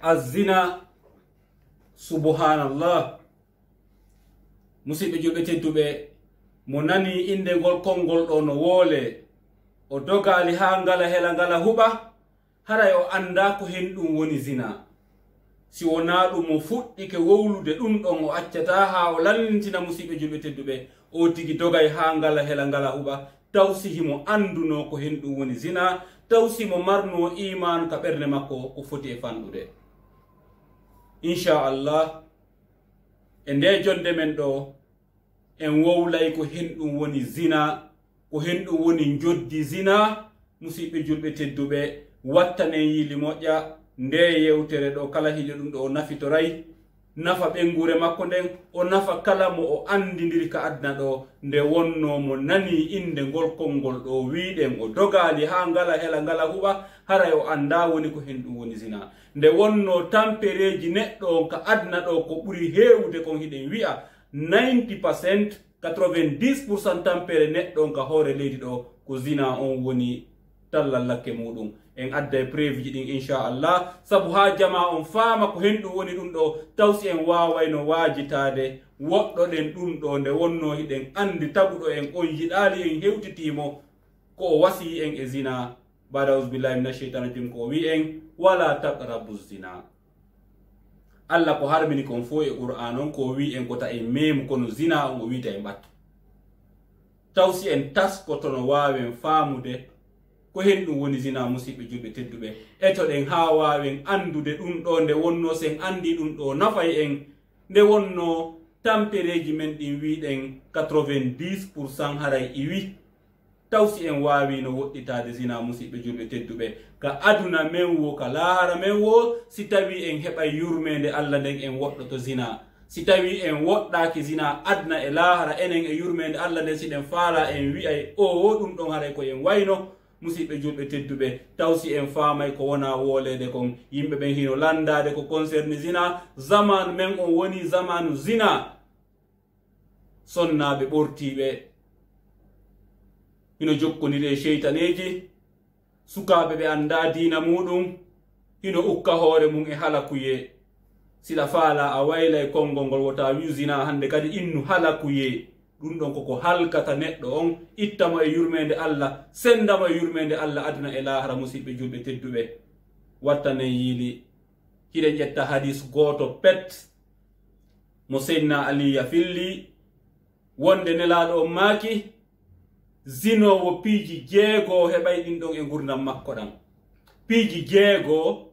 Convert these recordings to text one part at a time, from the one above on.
azina subhanallah musidɓe julɓe tedduɓe mo nani inde ngol konngol ɗo no woole o dogali ha ngala hela ngala huɓa haray o anda ko hen ɗum woni zina si wona ɗum o fuɗɗike wowlude ɗum ɗon o accata ha o lallintina musidɓe julɓe tedduɓe o tigi dogay ha ngala hela ngala huɓa taw sihimo anduno ko hen ɗum woni zina taw simo marno iman ka ɓernde makko ko foti e fanɗude inchallah e nde jonde men ɗo en wowlay ko hen ɗum woni zina ko hen ɗum woni joddi zina musidɓe julɓe tedduɓe wattanen yili moƴƴa nde yewtere ɗo kala hili ɗum ɗo o nafitoray nafa ɓengure makko nden o nafa kala mo o andidiri ka adna ɗo nde wonno mo nani inde ngol konngol ɗo wiɗen o dogali ha ngala hela ngala huɓa haray o anda woni ko hen ɗum woni zina nde wonno tampereji neɗɗo on ka adna ɗo ko ɓuri hewde kon hiɗen wi'a 90% 90% tampere neɗɗo on ka hoore leydi ɗo ko zina on woni tallal lakke muɗum en adday prévu ji ɗin inchallah sabu ha jama on faama ko hen ɗum woni ɗum ɗo tawsi en wawayno wajitade woɗɗoɗen ɗum ɗo nde wonno hiɗen andi taguɗo en on yiɗali en hewtitimo ko o wasi en e zina bada ausbillahi mina cheytan rajim ko wi en wala taqrabu zina Allah ko harmini kon fo e qur'an on ko wi en kota en memu kono zina on o wita en ɓatto tawsi en taskotono wawen faamude ko hen ɗum woni zina musidɓe julɓe tedduɓe etoɗen ha wawen andude ɗum ɗo nde wonno sen andi ɗum ɗo nafay en nde wonno tampereji men ɗin wiɗen 90% haray iwi tawsi en wawino woɗɗitade zina musidɓe julɓe tedduɓe ka aduna men wo ka lahara men wo si tawi en heɓay yurmede Allah nden en woɗɗoto zina si tawi en woɗɗaki zina adna e lahara enen e yurmede Allah nden siɗen faala en wi'ay o ɗum ɗon haray ko en wayno musidɓe julɓe tedduɓe tawsi en faamay ko wona wolede kon yimɓe ɓen hino landade ko concerne zina zamanu men on woni zamanu zina sonnaɓe ɓortiɓe hino jokkodiri e cheytaneji sukaɓe ɓe anda dina muɗum hino ukka hoore mum e halakuye siɗa faala a waylay konngol ngol wota wi zina hande kadi innu halakuye ɗum ɗon koko halkata neɗɗo on ittamo e yurmede Allah sendamo e yurmede Allah aduna e lahara musidɓe julɓe tedduɓe wattanen yiili hiɗen ƴetta hadis goto pet mo seydna aliya filli wonde nelaɗo on maaki zinowo piiji 6 heɓay ɗin ɗon e gurdam makko ɗam piiji 6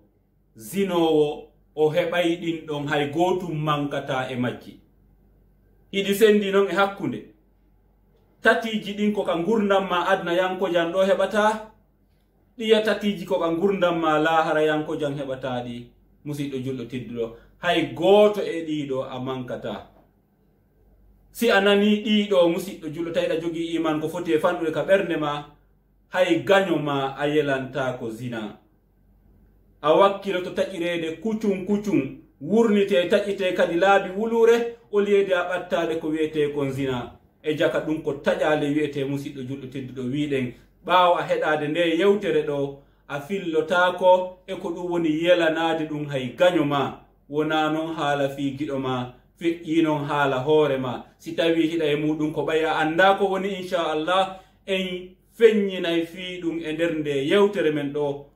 zinowo o heɓay ɗin ɗon hay gotum mankata e majji hiɗi sendi noon e hakkunde tatiji ɗin ko ka gurdam ma adna yankojan ɗo heɓata ɗiya tatiji ko ka gurdam ma lahara yankojan heɓata ɗi musidɗo julɗo tedduɗo hay goto e ɗiɗo a mankata si a nani ɗiɗo musidɗo julɗo tawiɗa jogui iman ko foti e fanɗude ka ɓernde ma hay gaño ma a yelanta ko zina a wakkilo to taƴirede kucum wurnite taƴite kadi laabi wulure o liyede a ɓattade ko wiyete kon zina e jaka ɗum ko taƴale wiyete musidɗo julɗo tedduɗo wiɗen ɓaawo a heɗade nde yewtere ɗo a fillotako e ko ɗum woni yelanade ɗum hay gaño ma wona noon haala fi giɗo ma feƴƴi noon haala hoore ma si tawi hiɗa e muɗum ko ɓaya anda ko woni inchallah en feññinay fi ɗum e nder nde yewtere men ɗo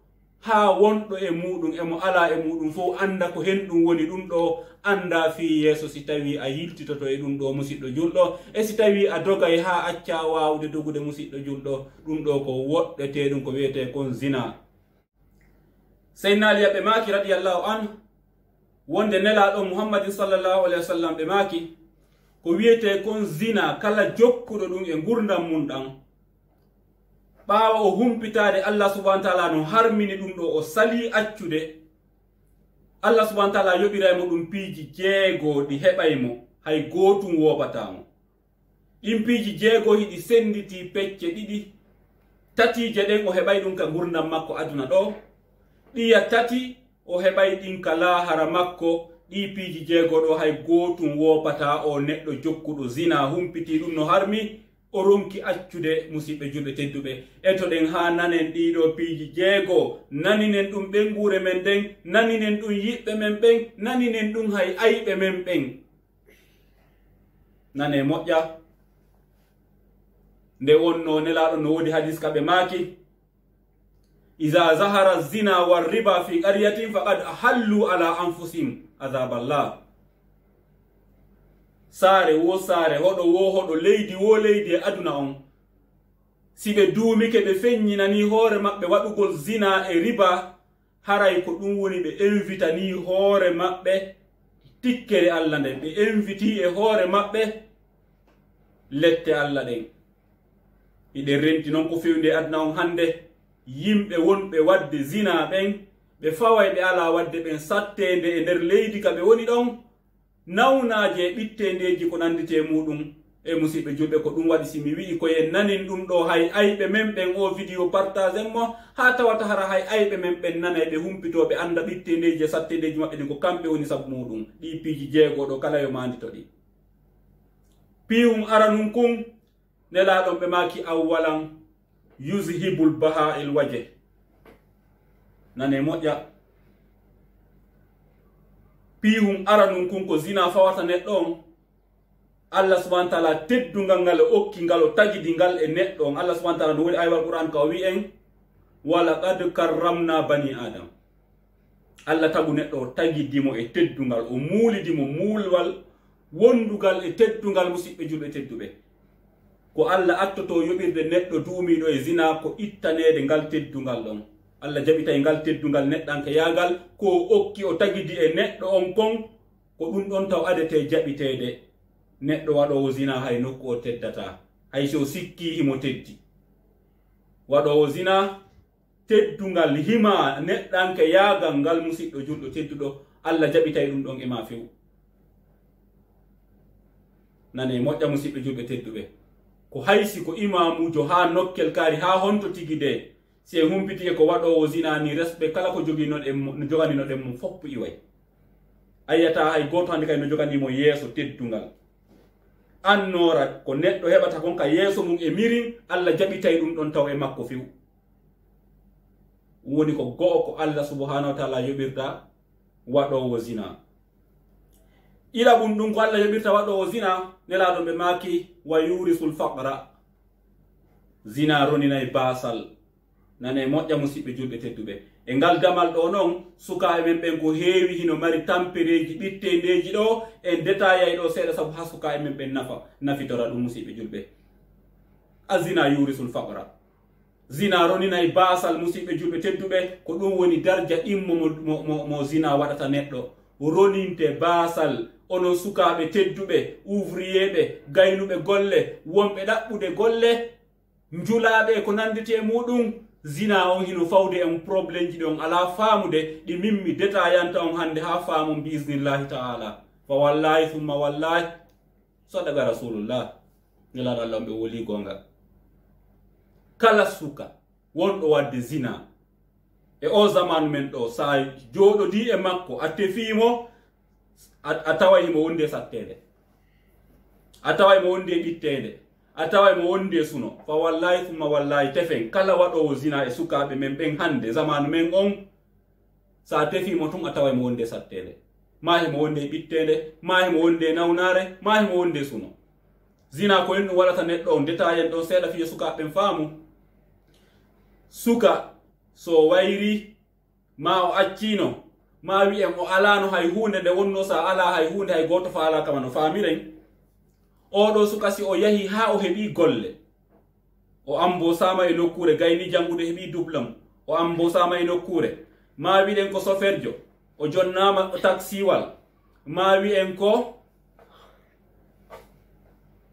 ha wonɗo e muɗum emo ala e muɗum fof anda ko hen ɗum woni ɗum ɗo anda fi yeeso si tawi a yiltitoto e ɗum ɗo musidɗo julɗo e si tawi a dogay ha acca wawde dogude musidɗo julɗo ɗum ɗo ko woɗɗete ɗum ko wiyete kon zina seydna aliya ɓe maaki radiyallahu an wonde nelaɗo muhammadin sallllahu alayhi wa sallam ɓe maaki ko wiyete kon zina kala jokkuɗo ɗum e gurdam mum ɗam ɓaawa o humpitade Allah subhanahu wa ta'ala no harmini ɗum ɗo o sali accude Allah subhanahu wa ta'ala yoɓiraymo ɗum piiji 6 ɗi heɓaymo hay gotum woɓatamo ɗin piiji 6 hiɗi senditi pecce ɗiɗi tatije ɗen o heɓay ɗum ka gurdam makko aduna ɗo ɗiya tati o heɓay ɗin ka lahara makko ɗi piiji 6 ɗo hay gotum woɓata o neɗɗo jokkuɗo zina humpiti ɗum no harmi o ronki accude musidɓe julɓe tedduɓe eto ɗen ha nanen ɗiɗo piiji jeego naninen ɗum ɓengure men ɗen naninen ɗum yiɓɓe men ɓen naninen ɗum hay ayɓe men ɓen nane moƴƴa nde wonno nelaɗo no wodi hadis kaɓe maaki iza zahara zina wa riba fi qaryatin faqad hallu ala anfusihim azaballah saare wo saare hoɗo wo hoɗo leydi wo leydi e aduna on si ɓe duumike ɓe feññinani hoore maɓɓe waɗugol zina e riba haray ko ɗum woni ɓe invitani hoore maɓɓe tikkere Allah nden ɓe inviti e hoore maɓɓe lette Allah ɗen iɗen renti noon ko fewndi aduna on hande yimɓe wonɓe wadde zina ɓen ɓe faway ɓe ala wadde ɓen sattende e nder leydi ka ɓe woni ɗon nawnaje e ɓittendeji ko nandite muɗum e musidɓe julɓe ko ɗum waɗi simi wi'i koyen nanin ɗum ɗo hay ayɓe men ɓen o vidéo partage mo ha tawata hara hay ayɓe men ɓen nana ɓe humpito ɓe anda ɓittendeji e sattendeji maɓɓe ɗin ko kamɓe woni sabu muɗum ɗi piiji jeegoɗo kala yo mandito ɗi piyum aranum kum nelaɗon ɓe maki awwalan yuzhibul baha'il waje nane moƴƴa pihum aranum kun ko zina fawata neɗɗo on Allah subhanahu wa ta'ala teddungal ngal okki ngal o tagidi ngal e neɗɗo on Allah subhanahu wa ta'ala no woni aywal Qur'an ka o wi en walaqad karramna bani adam Allah tagu neɗɗo o tagidimo e teddungal o muulidimo muulwal wondugal e teddungal musidɓe julɓe tedduɓe ko Allah attoto yoɓirde neɗɗo duumiɗo e zina ko ittanede ngal teddungal ɗon Allah jaɓitay ngal teddungal neɗɗanke yagal ko okki o tagidi e neɗɗo on kon ko ɗum ɗon taw adete jaɓitede neɗɗo waɗowo zina hay nokku o teddata hay so sikki himo teddi waɗowo zina teddungal hima neɗɗanke yagal ngal musidɗo julɗo tedduɗo Allah jaɓitay ɗum ɗon e ma few nane moƴƴa musidɓe julɓe tedduɓe ko haysi ko imamujo ha nokkel kaari ha honto tigi de si en humpitike ko waɗowo zina ni resɓe kala ko joganino ɗen mo foppu iway ayyata hay goto hande kay no joganimo yeeso teddungal annora ko neɗɗo heɓata kon ka yeeso mum e mirin Allah jaɓitay ɗum ɗon taw e makko few woni ko go'o ko Allah subhanahu wa ta'ala yoɓirta waɗowo zina ilaɓum ɗum ko Allah yoɓirta waɗowo zina nelaɗon ɓe maaki wa yurisul faqra zina roninay basal nane moƴƴa musidɓe julɓe tedduɓe e ngal damal ɗo noon sukaɓe men ɓen ko heewi hino mari tampereji ɓittendeji ɗo en détaillay ɗo seeɗa saabu ha sukaɓe men ɓen nafitora ɗum musidɓe julɓe a zina yurisul faqra zina roninay basal musidɓe julɓe tedduɓe ko ɗum woni darja immo mo zina waɗata neɗɗo roninte basal onon sukaɓe tedduɓe ouvrier gaynuɓe golle wonɓe ɗaɓɓude golle njulaɓe ko nandite muɗum zina on hino fawde en probléme ji ɗon ala faamude ɗi mimmi détaillanta on hande ha faamum bi isnillahi ta'ala fa wallahi summa wallahi sadaqa rasulullah nelaɗo Allah ɓe woli gonga kala suka wonɗo wadde zina e o zamanu men ɗo sa joɗodi e makko a tefimo a tawayimo wonde sattede a tawaymo wonde ɓittede a tawaymo wonde suno fa wallahi summa wallahi tefen kala waɗowo zina e sukaɓe men ɓen hande zamanu men on sa tefimo tun a tawaymo wonde sattede mahimo wonde ɓittede mahimo wonde nawnare mahimo wonde suno zina ko en ɗum waɗata neɗɗo on détaillen ɗon seeɗa fiye sukaɓe ɓen faamu suka so wayri ma o accino ma wi'en o alano hay hunde nde wonno sa ala hay hunde hay goto fa ala kama no faamiren oɗo suka si o yahi ha o heɓi golle o ambosama e nokkure gayni jangude heɓi doublem o ambosama e nokkure ma wiɗen ko soferjo o jonnama taxiwal ma wi'en ko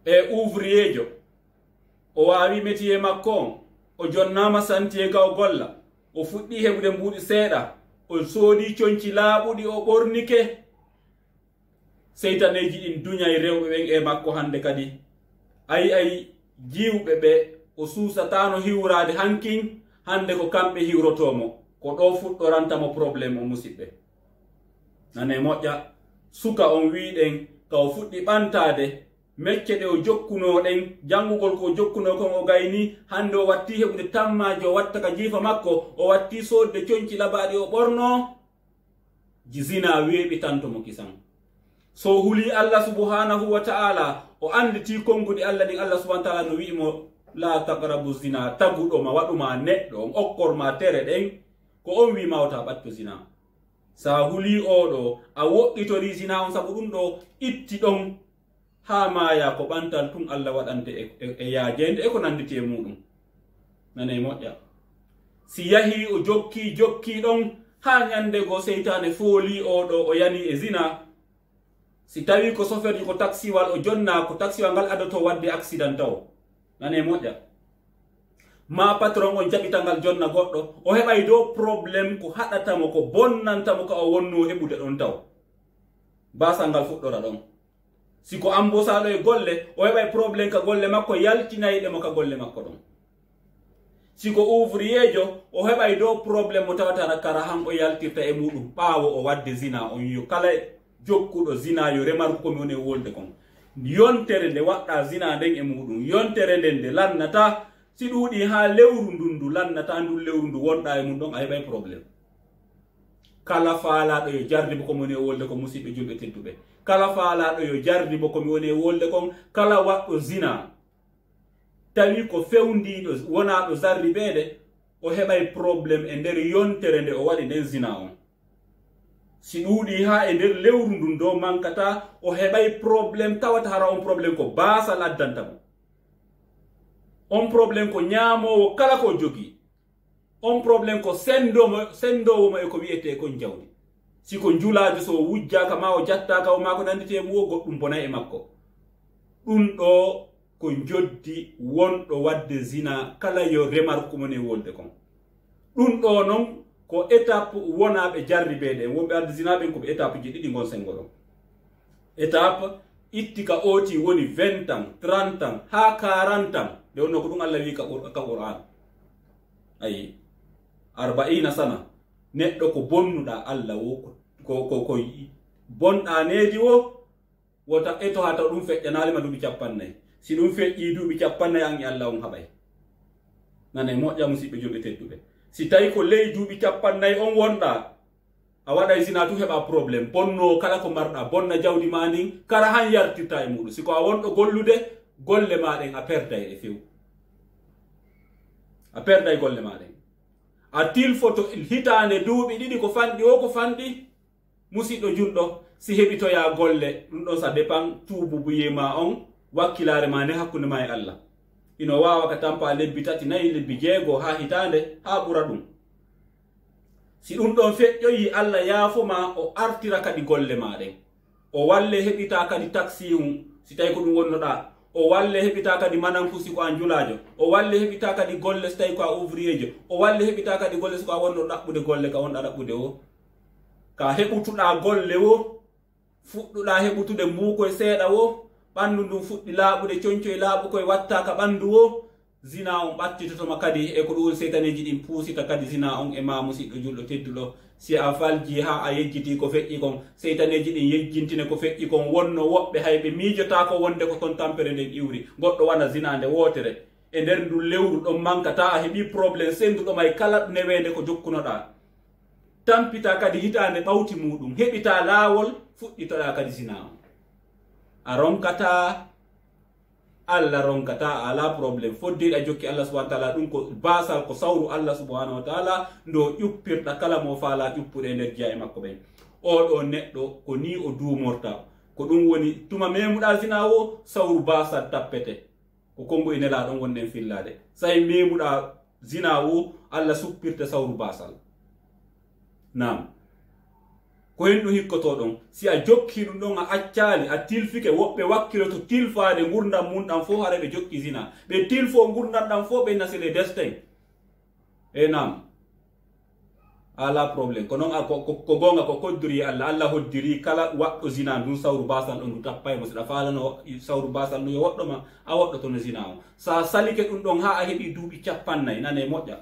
e ouvrier o wawi métier makko on o jonnama santier ga o golla o fuɗɗi heɓude mbuɗi seeɗa o soodi coñci laaɓuɗi o ɓornike seytaneji ɗin duñay rewɓe ɓen e makko hande kadi ayi jiwɓe ɓe o suusatano hiwrade hankin hande ko kamɓe hiwrotomo ko ɗo fuɗɗorantamo probléme o musidɓe nane moƴƴa suka on wiɗen ka o fuɗɗi ɓantade mecce de o jokkuno den jangugol ko jokkuno ko o gayni hande o watti hebude tammajo watta ka jifa makko o watti sodde cionci labaade o borno jizina weebi tanto mo kisan so huli Allah subhanahu wa ta'ala o anditi kongudi Allah din Allah subhanahu wa ta'ala no wi'imo la taqrabu zina tagudo ma waduma neddo on okkorma tere den ko on wi mawta batto zina sa huli odo a wodditori zina on sabu dum do itti don ha maya ko bantal tun Allah wadante e yaajende e ko nanditi e mudum nane moƴƴa si yahi o jokki don ha nyande go seytane fooli odo o yani e zina si tawi ko soferji ko taxiwal o jonna ko taxiwal ngal adoto wadde accident taw nane moƴƴa ma patron on jabitangal jonna goddo o hebay do problem ko hadatamo ko bonnantamo ko o wonno hebude don taw basangal fuddora don siko ambosado e golle o hebay problem ka golle makko yaltinayde mo ka golle makko don siko ouvrier o hebay do problem mo tawata kara han o yaltirta e mudum baawo o wadde zina on yo kala jokkudo zina yo remarku ko mi woni wolde kon yontere nde wadda zina den e mudum yontere den de lannata si dudi ha lewru ndundu lannata ndu lewru ndu wonda e mum don a hebay problem kala faalaado yo jardi ko mi woni wolde ko musibe julbe teddube kala faalaado yo jardi ko mi woni wolde kon kala waddo zina tawi ko fewndido wonaado zarri beede o hebay problem e nder yontere nde o wadi den zina on si dudi ha e nder lewru ndun do mankata o hebay problem tawata hara on problem ko basal addanta mo on problem ko nyaamowo kala ko jogi on problem ko sendowo mo e ko wiete ko jawdi siko njulaajo so wujjaka ma o jattaka o ma ko nandite mu goddum bona e makko dum do ko joddi wondo wadde zina kala yo remar ko moni wolde kon dum do non ko étape wonabe jarri beede wonbe wadde zina be ko étape ji didi gon sengolo étape ittika oti woni 20 ans 30 ans ha 40 ans de wonno ko dum Allah wi ka Qur'an ayi 40 sana neddo ko bonnuda Allah wo ko bonda needi wo wota eto hata dum fejjanale ma dubi capannay si dum fejji dubi capannay an Allah on habay nane moƴƴa musibe julbe teddube si tawi ko ley dubi capannay on wonda a wada zina tu heba problem bonno kala ko marda bonna jawdi ma ndin kala han yartirta e mudu siko a wondo gollude golle ma den a perday e few a perday golle ma den a til foto hitane duubi didi ko fandi o ko fandi musido juldo si hebito ya golle dum do sa depend tubu buyema on wakkilare ma ne hakkunde ma e Allah ino wawa ka tampa lebbi tati nayi lebbi jeego ha hitande ha bura dum si dum don fejjoyi Allah yaafoma o artira kadi golle ma den o walle hebita kadi taxi si tay ko dum wonnoda o walle hebita kadi manan fusi ko an julaajo o walle hebita kadi golle stay ko ouvrier o walle hebita kadi golle ko wonno dabbude golle ka wonda dabbude o ka hebutuda golle wo fudduda hebutude mbuko e seeda wo bandu dum fuddi laabude cionco e laabu koy watta ka bandu wo zina on battito ma kadi e ko dum seytaneji din puusita kadi zina on e ma musido juldo teddulo si a falji ha a yejjiti ko feƴƴi kon seytaneji din yejjintine ko feƴƴi kon wonno wobbe haybe miijota ko wonde ko ton tampere den iwri goddo wana zina nde wotere e nder ndu lewru don mankata a hebi problem sendudo may kala newende ko jokkunoda tampita kadi hitande bawti mudum hebita laawol fudditoda kadi zina a ronkata Allah ronkata ala problem foddi a jokki Allah subhanahu wa ta'ala dum ko basal ko sawru Allah subhanahu wa ta'ala ndo yuppirda kala mo faala yuppude nder jiya e makko be o do neddo ko ni o duumorta ko dum woni tuma memuda zina wo sawru basal tappete ko kongo ine la don wonden fillade say memuda zina wo Allah suppirta sawru basal nam ko hendu hikkoto don si a jokki dum don a accaali a tilfike wobbe wakkilo to tilfaade gurdam mun dam fo hare be jokki zina be tilfo gurdam dam fo be nasile destin e nam ala problem ko non ko gonga ko koddiri Allah hoddiri kala waddo zina dum sawru basal on tappay mo sida falano sawru basal no woddo ma a woddo to no zina o sa salike dum don ha a hebi duubi cappannay nane moƴƴa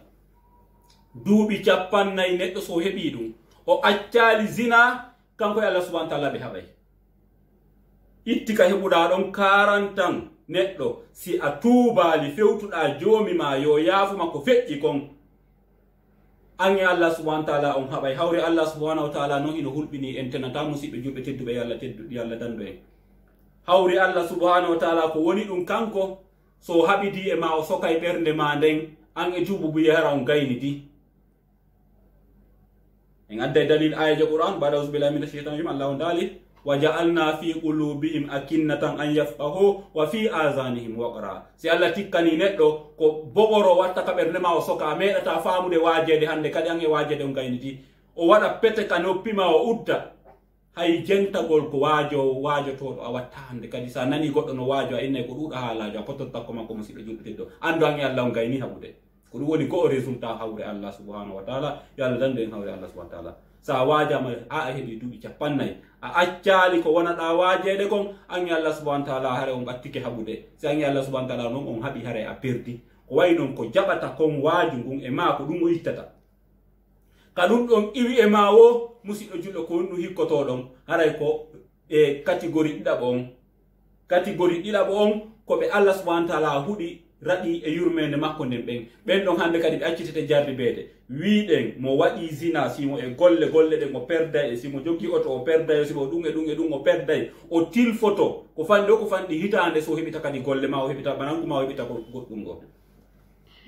duubi cappannay neddo so hebi dum o accaali zina kanko Allah subhanahu wa ta'ala be habay itti ka heɓuɗa ɗon 40 ans neɗɗo si a tuubali fewtuɗa joomi ma yo yaafuma ko feƴƴi kon an e Allah subhanahu wa ta'ala on haɓay hawre Allah subhanahu wa ta'ala no ino hulɓini en tenata musidɓe julɓe tedduɓe yalla dandu en hawre Allah subhanahu wa ta'ala ko woni ɗum kanko so haɓidi e ma o sokay ɓernde ma nden an e tuubu bu yahara on gaynidi en adday dalil ayaje Qur'an ba'da auzubillahi minash shaitanir rajim Allah on dali wa ja'alna fi qulubihim akinnatan an yafqahu wa fi azanihim waqra si Allah tikkani neɗɗo ko bogoro watta ka ɓernde ma o soka meɗata faamude waajede hande kadi an e waajede on gaynidi o waɗa pete ka noppi ma o udda hay jentagol ko waajotoɗo a watta hande kadi sa nani goɗɗo no waajo a innay ko ɗuɗa haalajo a pottotakko makko musidɗo julɓe teddo andu an e Allah on gayni haɓude ko ɗum woni go résultat hawre Allah subhanahu wa ta'ala yo Allah dandu en hawre Allah subhanahu wa ta'ala sa waajama a heɓi duuɓi 50 a accali ko wonaɗa waajede kon an e Allah subhanahu wa ta'ala hare on ɓattike haɓude si an e Allah subhanahu wa ta'ala noon on haɓi hare a perdi ko way noon ko jaɓata kon waaju ngun e ma ko ɗum o ittata ka ɗum ɗon iwi e ma wo musidɗo julɗo ko ɗum hikkotoɗon haray ko e catégorie ɗiɗaɓo on catégorie ɗiɗaɓo on ko ɓe Allah subhanahu wa ta'ala huɗi raɗi e yurmede makko nden ɓen ɗon hande kadi ɓe accitete jarribeede wiɗen mo waɗi zina simo e golle ɗen o perday e simo joggi oto o perday simo ɗum e ɗum o perday o tilfoto ko fanɗi o ko fanɗi hitande so heɓita kadi golle ma o heɓita bananku ma o heɓita ko goɗɗum go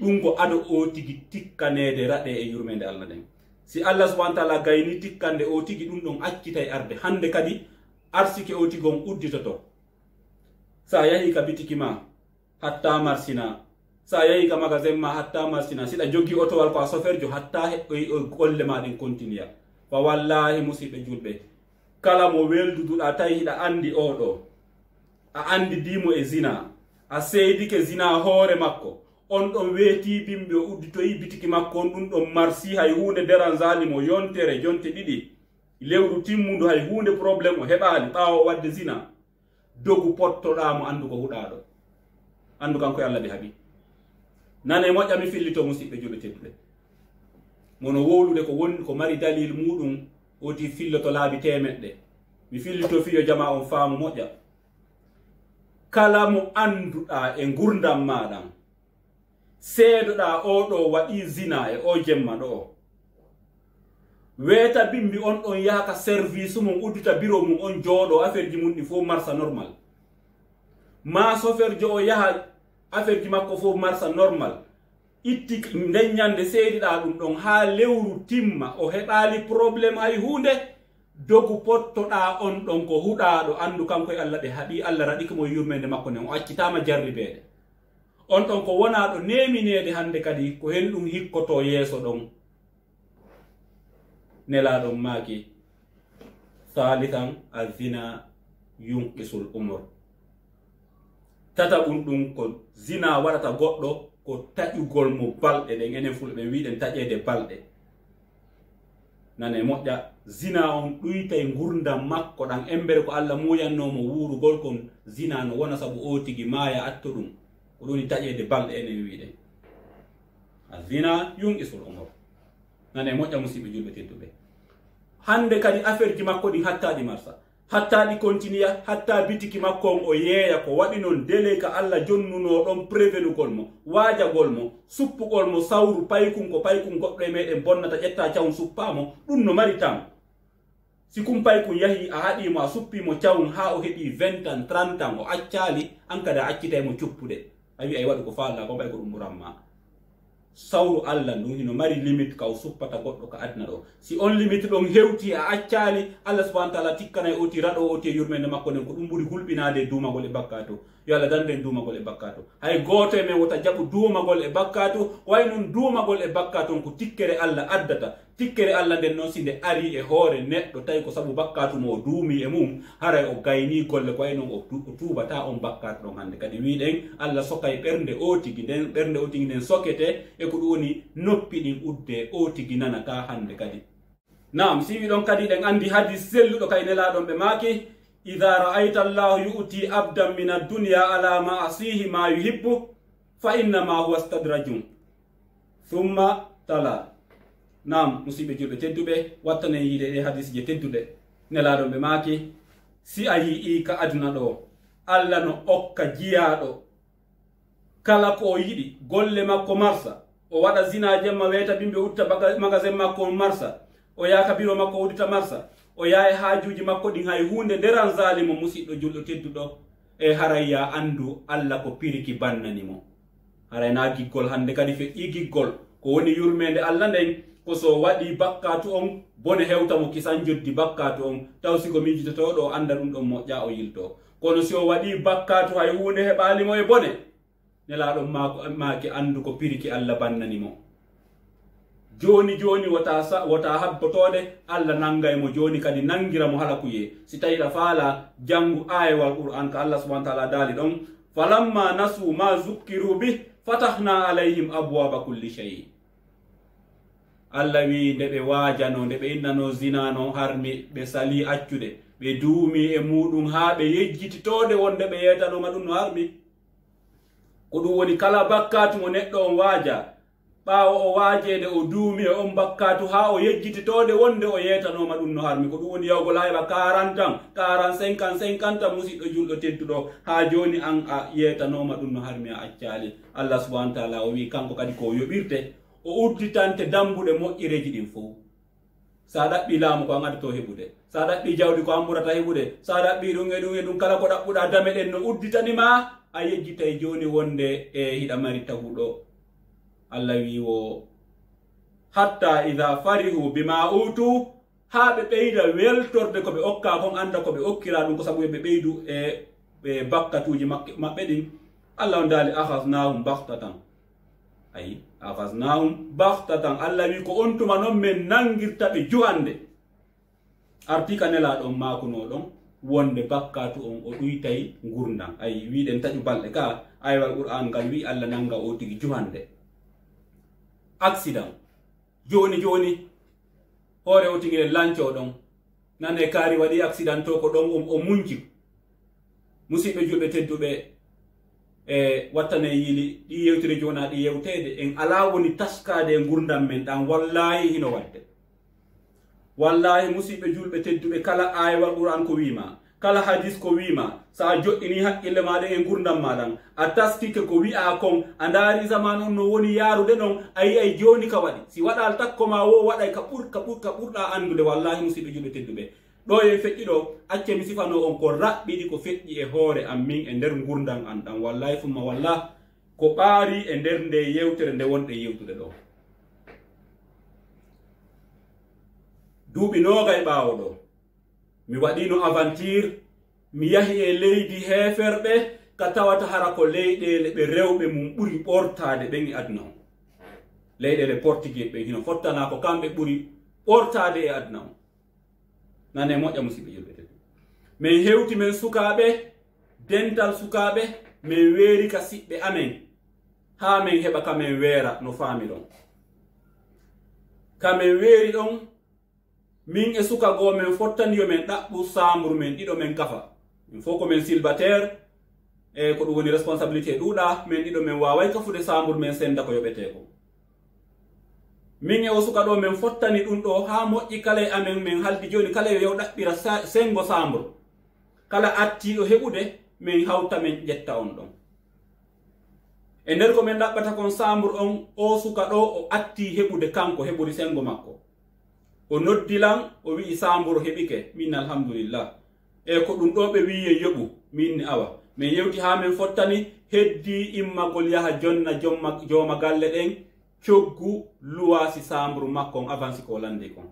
ɗum ko aɗo o tigi tikkanede raɗe e yurmede Allah nden si Allah subhanahu wa ta'ala gayni tikkande o tigi ɗum ɗon accitay arde hande kadi arsike o tigi on udditoto sa yahi ka bitiki ma hatta marsina sa yahi ka magasin ma hatta marsina siɗa joggi otowal ko a soferjo hatta golle ma ɗin continue fa wallahi musidɓe julɓe kala mo welduduɗa tawi hiɗa andi oɗo a andi dimo e zina a seydike zina hoore makko on ɗon weeti bimɓe o udditoyi bitiki makko on ɗum ɗon marsi hay hunde deran zalimo yontere jonte ɗiɗi lewru timmudu hay hunde probléme o heɓali ɓawo wadde zina dogu pottoɗamo andu ko huɗaɗo andu kanko Allah ɓe haɓi nane moƴƴa mi fillito musidɓe julɓe tedduɓe mono wowlude ko woni ko mari dalil muɗum oti filloto laabi temeɗɗe mi fillito fiyo jama on faamu moƴƴa kala mo anduɗa e gurdam maɗan seedoɗa oɗo waɗi zina e o jemma ɗo weeta bimbi on ɗon yahaka service mum uddita bureau mum on jooɗo affaire ji mum ɗi fof marsa normal ma soferjo o yaha affaire ji makko fof marsa normal itti ndeññande seediɗa ɗum ɗon ha lewru timma o heɓali probléme hay hunde dogu pottoɗa on ɗon ko huɗaɗo andu kanko e Allah ɓe haɓi Allah raɗi komo yurmede makko nden o accitama jarribeede on ɗon ko wonaɗo neminede hande kadi ko hen ɗum hikkoto yeeso ɗon nelaɗon maaki thalithan azina yunqisul umur tataɓum ɗum ko zina waɗata goɗɗo ko taƴugol mo balɗe ɗen enen fulɓe wiɗen taƴede balɗe nane moƴƴa zina on ɗuytay gurdam makko ɗan embere ko Allah muyannomo wurugol kon zina no wona saabu o tigi maaya atto ɗum ko ɗoni taƴede balɗe enen wiɗen azina yunqisul umur nane moƴƴa musidɓe julɓe tedduɓe hande kadi affaire ji makko ɗin hattaɗi marsa hattaɗi continue hatta bitiki makko on o yeeya ko waɗi noon délai ka Allah jonnuno ɗon prévenugol mo waajagol mo suppugol mo sawru paykun ko paykun goɗɗo e meɗen bonnata ƴetta cawun suppamo ɗum no mari tam si kum paykun yahi a haɗimo a suppimo cawun ha o heɓi 20 ans 30 ans o accali an kada a accitaymo cuppuɗe a wi ay waɗu ko faalla ko ɓay ko ɗum ɓuranma sawru Allah ndun hino mari limite kaw suppata goɗɗo ka adna ɗo si on limite ɗon hewti a accali Allah subhanahu wa ta'ala tikkana e oti raɗo oti e yurmede makko nden ko ɗum ɓuri hulɓinade duumagol e bakkato yo Allah dande en duumagol e bakkato hay goto e men wota jaɓu duumagol e bakkato way non duumagol e bakkato on ko tikkere Allah addata tikkere Allah nden noon si nde ari e hoore neɗɗo tawi ko sabu bakkatu mo o duumi e mum haray o gayni golle ko way noon o tuubata on bakkatu ɗon hande kadi wiɗen Allah sokay ɓernde o tigi nden ɓernde o tigi nden sokete e ko ɗum woni noppi ɗin udde o tigi nanata hande kadi naam si wi ɗon kadi ɗen andi hadis selluɗo kay nelaɗon ɓe maaki idha ra'ayta Allah yu'ti abdan min ad-dunya ala ma'asihi ma yuhibbu fa innama huwa istadrajun thumma tala naam musidɓe julɓe tedduɓe wattanen yiide ɗe hadis je tedduɗe nelaɗon ɓe maaki si a yii ka aduna ɗo Allah no okka jiyaɗo kala ko o yiɗi golle makko marsa o waɗa zina jemma weta bimɓe utta magasin makko marsa o yaaka biro makko udita marsa o yaha haajuji makko ɗin hay hunde deran zalimo musidɗo julɗo tedduɗo e harayya andu Allah ko piriki bannanimo haray na giggol hande kadi feƴƴi giggol ko woni yurmede Allah nden ko so waɗi bakkatu on bone hewtamo kisan joddi bakkatu on taw siko miijitotoɗo anda ɗum ɗon moƴƴa o yilto kono si o waɗi bakkatu hay hunde heɓalimo e bone nelaɗon maaki andu ko piriki Allah bannanimo joni joni wota habbotode Allah nangaymo joni kadi nangiramo halakuye si tawiɗa faala jangu ayewal Qur'an ka Allah subhanahu wa ta'ala daali ɗon falamma nasu ma zukkiru bih fatahna alayhim abwaba kulli shay. Allah wi nde ɓe wajano nde ɓe innano zinano harmi ɓe sali accude ɓe duumi e muɗum ha ɓe yejjititode wonde ɓe yetanoma ɗum no harmi ko ɗum woni kala bakkatu mo neɗɗo on waaja ɓaawo o waajede o duumi e on bakkatu ha o yejjititode wonde o yetanoma ɗum no harmi ko ɗum woni yawgol ha heɓa 40 ans 45 50 musidɗo julɗo tedduɗo ha joni an a yetanoma ɗum no harmi a accali Allah subhanahu wa ta'ala o wi kanko kadi ko yoɓirte o udditante dambuɗe moƴƴireji ɗin fof sa ɗaɓɓi laamu ko an addato heɓude sa ɗaɓɓi jawdi ko an ɓurata heɓude sa ɗaɓɓi ɗum e ɗum kala ko ɗaɓɓuɗa dame ɗen no udditanima a yejjitay joni wonde e hiɗa mari taguɗo Allah wi wo hatta idha farihu bima utu ha ɓe ɓeyda weltorde ko ɓe okka kon anda ko ɓe okkira ɗum ko sabu ɓe ɓeydu e bakkatuji maɓɓe ɗin Allah on dali akhadnahum baghtatan ayi akhadnahum baghtatan Allah wi ko on tuma non men nangirta ɓe juhande artika nelaɗon makunoɗon wonde bakkatu on o ɗuytay gurdam ayi wiɗen taƴu balɗe ka aywal Qur'an ngal wi Allah nanga o tigi juhande accident joni hoore o tigi lanco ɗon nane kaari waɗi accident to ko ɗon o munji musidɓe julɓe tedduɓe e wattane yili ɗi yewtire jona ɗi yewtede en ala woni taskade e gurdam men ɗan wallahi hino wadde wallahi musidɓe julɓe tedduɓe kala aywal Qur'an ko wima kala hadis ko wima sa joɗɗini haqqille maɗen e gurdam maɗan a taskike ko wi'a kon a ndaari zaman on no woni yaarude ɗon a yiyay joni ka waɗi si waɗal takko ma wo waɗay ka ɓurɗa andude wallahi musidɓe julɓe tedduɓe ɗo e feƴƴi ɗo acce mi sifano on ko raɓɓiɗi ko feƴƴi e hoore am min e nder gurdam an ɗan wallahi fumma wallah ko ɓaari e nder nde yewtere nde wonɗe yewtude ɗo duuɓi noogay ɓaawo ɗo mi waɗino aventure mi yahi e leydi heferɓe ka tawata hara ko leyɗele ɓe rewɓe mum ɓuri ɓortade ɓen e aduna o leyɗele portugais ɓen hino fottana ko kamɓe ɓuri ɓortade e aduna o nane moƴƴa musidɓe julɓe tedduɓe min hewti men sukaɓe dental sukaɓe min weeri ka siɓɓe amen ha min heɓa kamen weera no faamiɗon kamen weeri ɗon min e suka goo men fottaniyo men ɗaɓɓu sambru men ɗiɗo men kafa min fof ko men célibataire e ko ɗum woni responsabilité ɗuuɗa min ɗiɗo men waway kafude sambru men senda ko yoɓete ko min e o suka ɗo men fottani ɗum ɗo ha moƴƴi kala e amen min haldi joni kala yo ɗaɓɓira sengo sambru kala attiɗo heɓude min hawta men ƴetta on ɗon e nder ko min ɗaɓɓata kon sambru on o suka ɗo o atti heɓude kanko heɓuri sengo makko o noddilan o wi'i samburu heɓike min alhamdulillah e ko ɗum ɗo ɓe wiye yoɓu min awa min yewti ha min fottani heddi immagol yaha jonna jooma galle ɗen coggu luwasi samburu makko on avance ko landi kon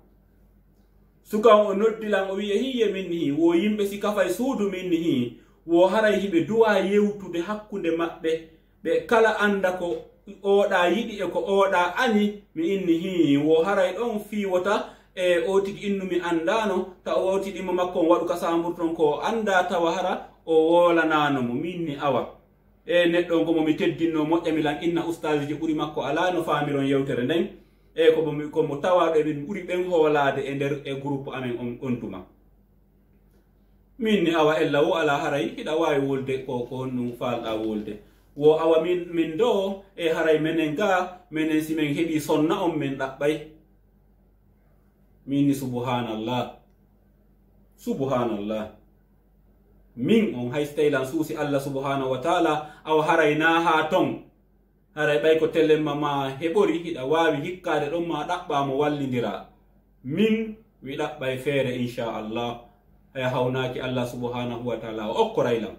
suka o noddilan o wiye hiye min hi wo yimɓe si kafa e suudu min hi wo haray hiɓe duwa yewtude hakkunde maɓɓe ɓe kala anda ko oɗa yiɗi e ko oɗa ani mi inni hi wo haray ɗon fiwota e o tigi innumi andano ta o tiɗimo makko on waɗu ka samburu ton ko anda tawa hara o wolananomo minni awa e neɗɗo ngo momi teddinno moƴƴami lan inna ustaji ɓuri makko ala no faamiron yewtere nden e komo tawaɗo eɓe ɓuri ɓen hoolade e nder e groupe amen on tuma minni awa ella wo ala haray hiɗa wawi wolde ko honnu falɗa wolde wo awa min do e haray menen ga menen simen heɓi sonna on min ɗaɓɓay minni subhanallah min on hay staylan suusi Allah subhanahu wa ta'ala aw harayna ha ton haray ɓay ko tellemma ma heɓori hiɗa wawi hikkade ɗon ma ɗaɓɓamo wallidira min wi ɗaɓɓay feere inchallah aya hawnaki Allah subhanahu wa ta'ala o okkoraylam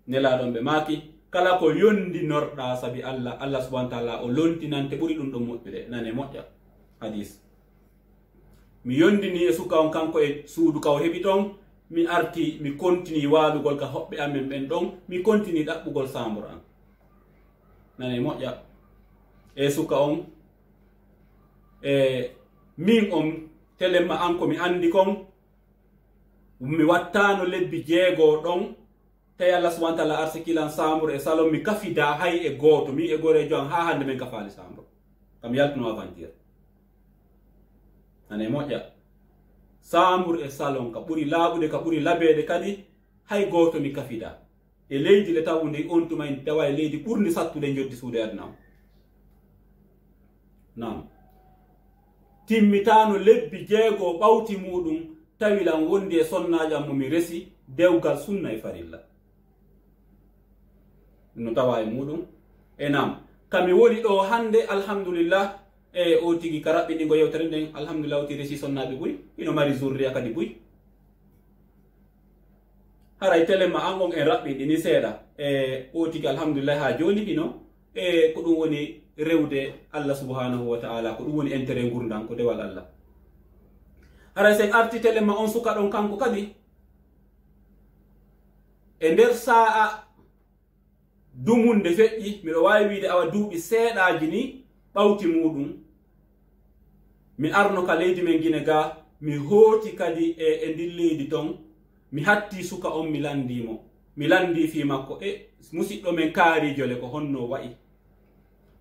nelaɗon ɓe maki kala ko yondinorɗa sabi Allah subhanahu wa ta'ala o lontinante ɓuri ɗum ɗon moƴƴude nane moƴƴa hadis mi yondini e suka on kanko e suudu ka o heɓi ɗon mi arti mi continue walugol ka hoɓɓe amen ɓen ɗon mi continue ɗaɓɓugol sambor an nane moƴƴa e suka on min on telemma an ko mi andi kon mi wattano lebbi 6 ɗon tawi Allah subhanahu wa ta'ala arsikilan sambor e salon mi kafida hay e goto mi e gorejo an ha hande men kafali sambor kam yaltuno aventure nane moƴƴa sambur e salon ka ɓuri laaɓude ka ɓuri labeede kadi hay goto mi kafida e leydi le tawunde on tuma en tawa e leydi ɓurdi sattude joddi suude adna o nam timmitano lebbi 6 ɓawti muɗum tawilan wondi e sonnaji am mo mi resi dewgal sunna e farilla no tawa e muɗum e nam kami woni ɗo hande alhamdulillah e o tigi ka raɓɓiɗigo yewtere nden alhamdulillah o ti resi sonnaɓe ɓuy ino mari zurriya kadi ɓuy haray telemma an on en raɓɓiɗini seeɗa e o tigi alhamdulillah ha joni ino e ko ɗum woni rewde Allah subhanahu wa ta'ala ko ɗum woni intérêt gurdam ko dewal Allah haray sen arti telemma on suka ɗon kanko kadi e nder sa'a dumunde feƴƴi miɗo wawi wiide awa duuɓi seeɗaji ni ɓawti muɗum mi arno ka leydi men Guinée ga mi hooti kadi e ndin leydi ton mi hatti suka on mi landi fi makko e musidɗo men kaarijole ko honno wa'i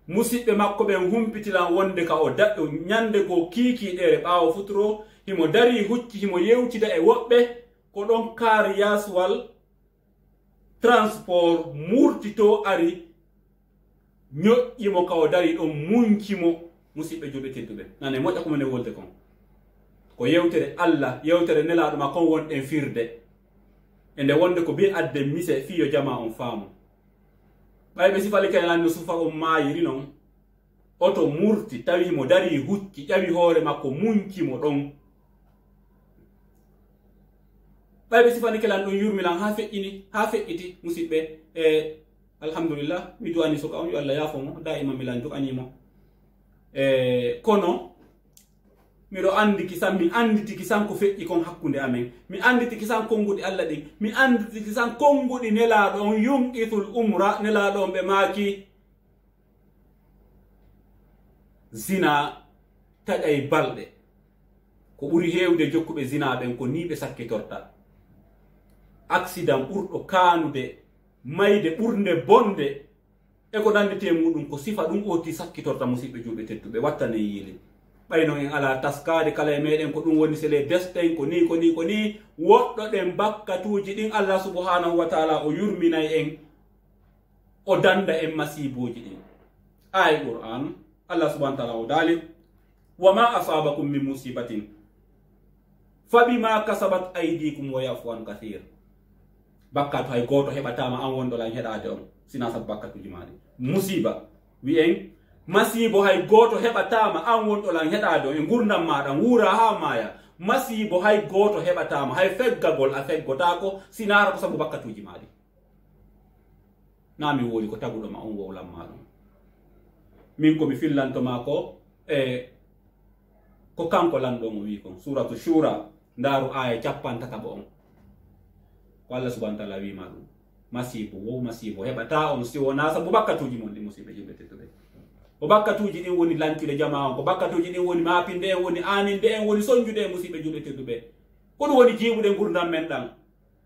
musidɓe makko ɓen humpitilan wonde ka o daɗɗo ñande go kiikiɗere ɓaawo futuro himo dari hucci himo yewtida e woɓɓe ko ɗon kaari yaswal transport murtito ari ñoƴƴimo ka o dari ɗon muñcimo musidɓe julɓe tedduɓe nane moƴƴa komone wolde kon ko yewtere Allah yewtere nelaɗo ma kon wonɗen firde e nde wonde ko bi adde mise fiyo jama on faamu ɓayɓe sifali kaynanno sufa on maayiri noon oto murti tawi mo dari hucci ƴawi hoore makko muñcimo ɗon ɓayɓe sifani kelan ɗon yurmilan ha feƴƴiti musidɓe e alhamdulillah mi du'ani suka on yo Allah yaafomo daima milan du'animo kono miɗo andi kisan mi anditi kisan ko feƴƴi kon hakkunde amen mi anditi kisan konguɗi Allah ɗin mi anditi kisan konguɗi nelaɗo on yunqithul umra nelaɗo on ɓe maaki zina taƴay balɗe ko ɓuri hewde jokkuɓe zina ɓen ko ni ɓe sakkitorta accident ɓurɗo kanude mayde ɓurde bonde e ko nandite muɗum ko sifa ɗum oti sakkitorta musidɓe julɓe tedduɓe wattane yiili ɓayno en ala taskade kala e meɗen ko ɗum woni sele destin ko ni woɗɗo ɗen bakkatuji ɗin Allah subhanahu wa ta'ala o yurminay en o danda en masiboji ɗin ay qur'an Allah subhanahu wa ta'ala o dali wa ma asabakum min musibatin fa bima kasabat aydikum wa yafu an kathir bakkatu hay goto heɓatama an wonɗo lan heɗade on sina sab bakkatuji maɗi musiba wi en masibo hay goto heɓatama an wonɗo lan heɗade on e gurdam maɗa wuura ha maya masibo hay goto heɓatama hay feggagol a feggotako sinara ko sabu bakkatuji maɗi na mi woli ko taguɗoma on wowlanma ɗum min komi fillantoma ko ko kanko lanɗon o wi kon suratu shura ndaru aya 50 on ko Allah subhanahu wa ta'ala wima ɗum masibo heɓata on si wona sabu bakkatuji mon ɗi musidɓe julɓe tedduɓe ko bakkatuji ɗin woni lancude jama on ko bakkatuji ɗin woni mapinde en woni aninde en woni sonjude en musidɓe julɓe tedduɓe ko ɗum woni jiiɓuɗe gurdam men ɗan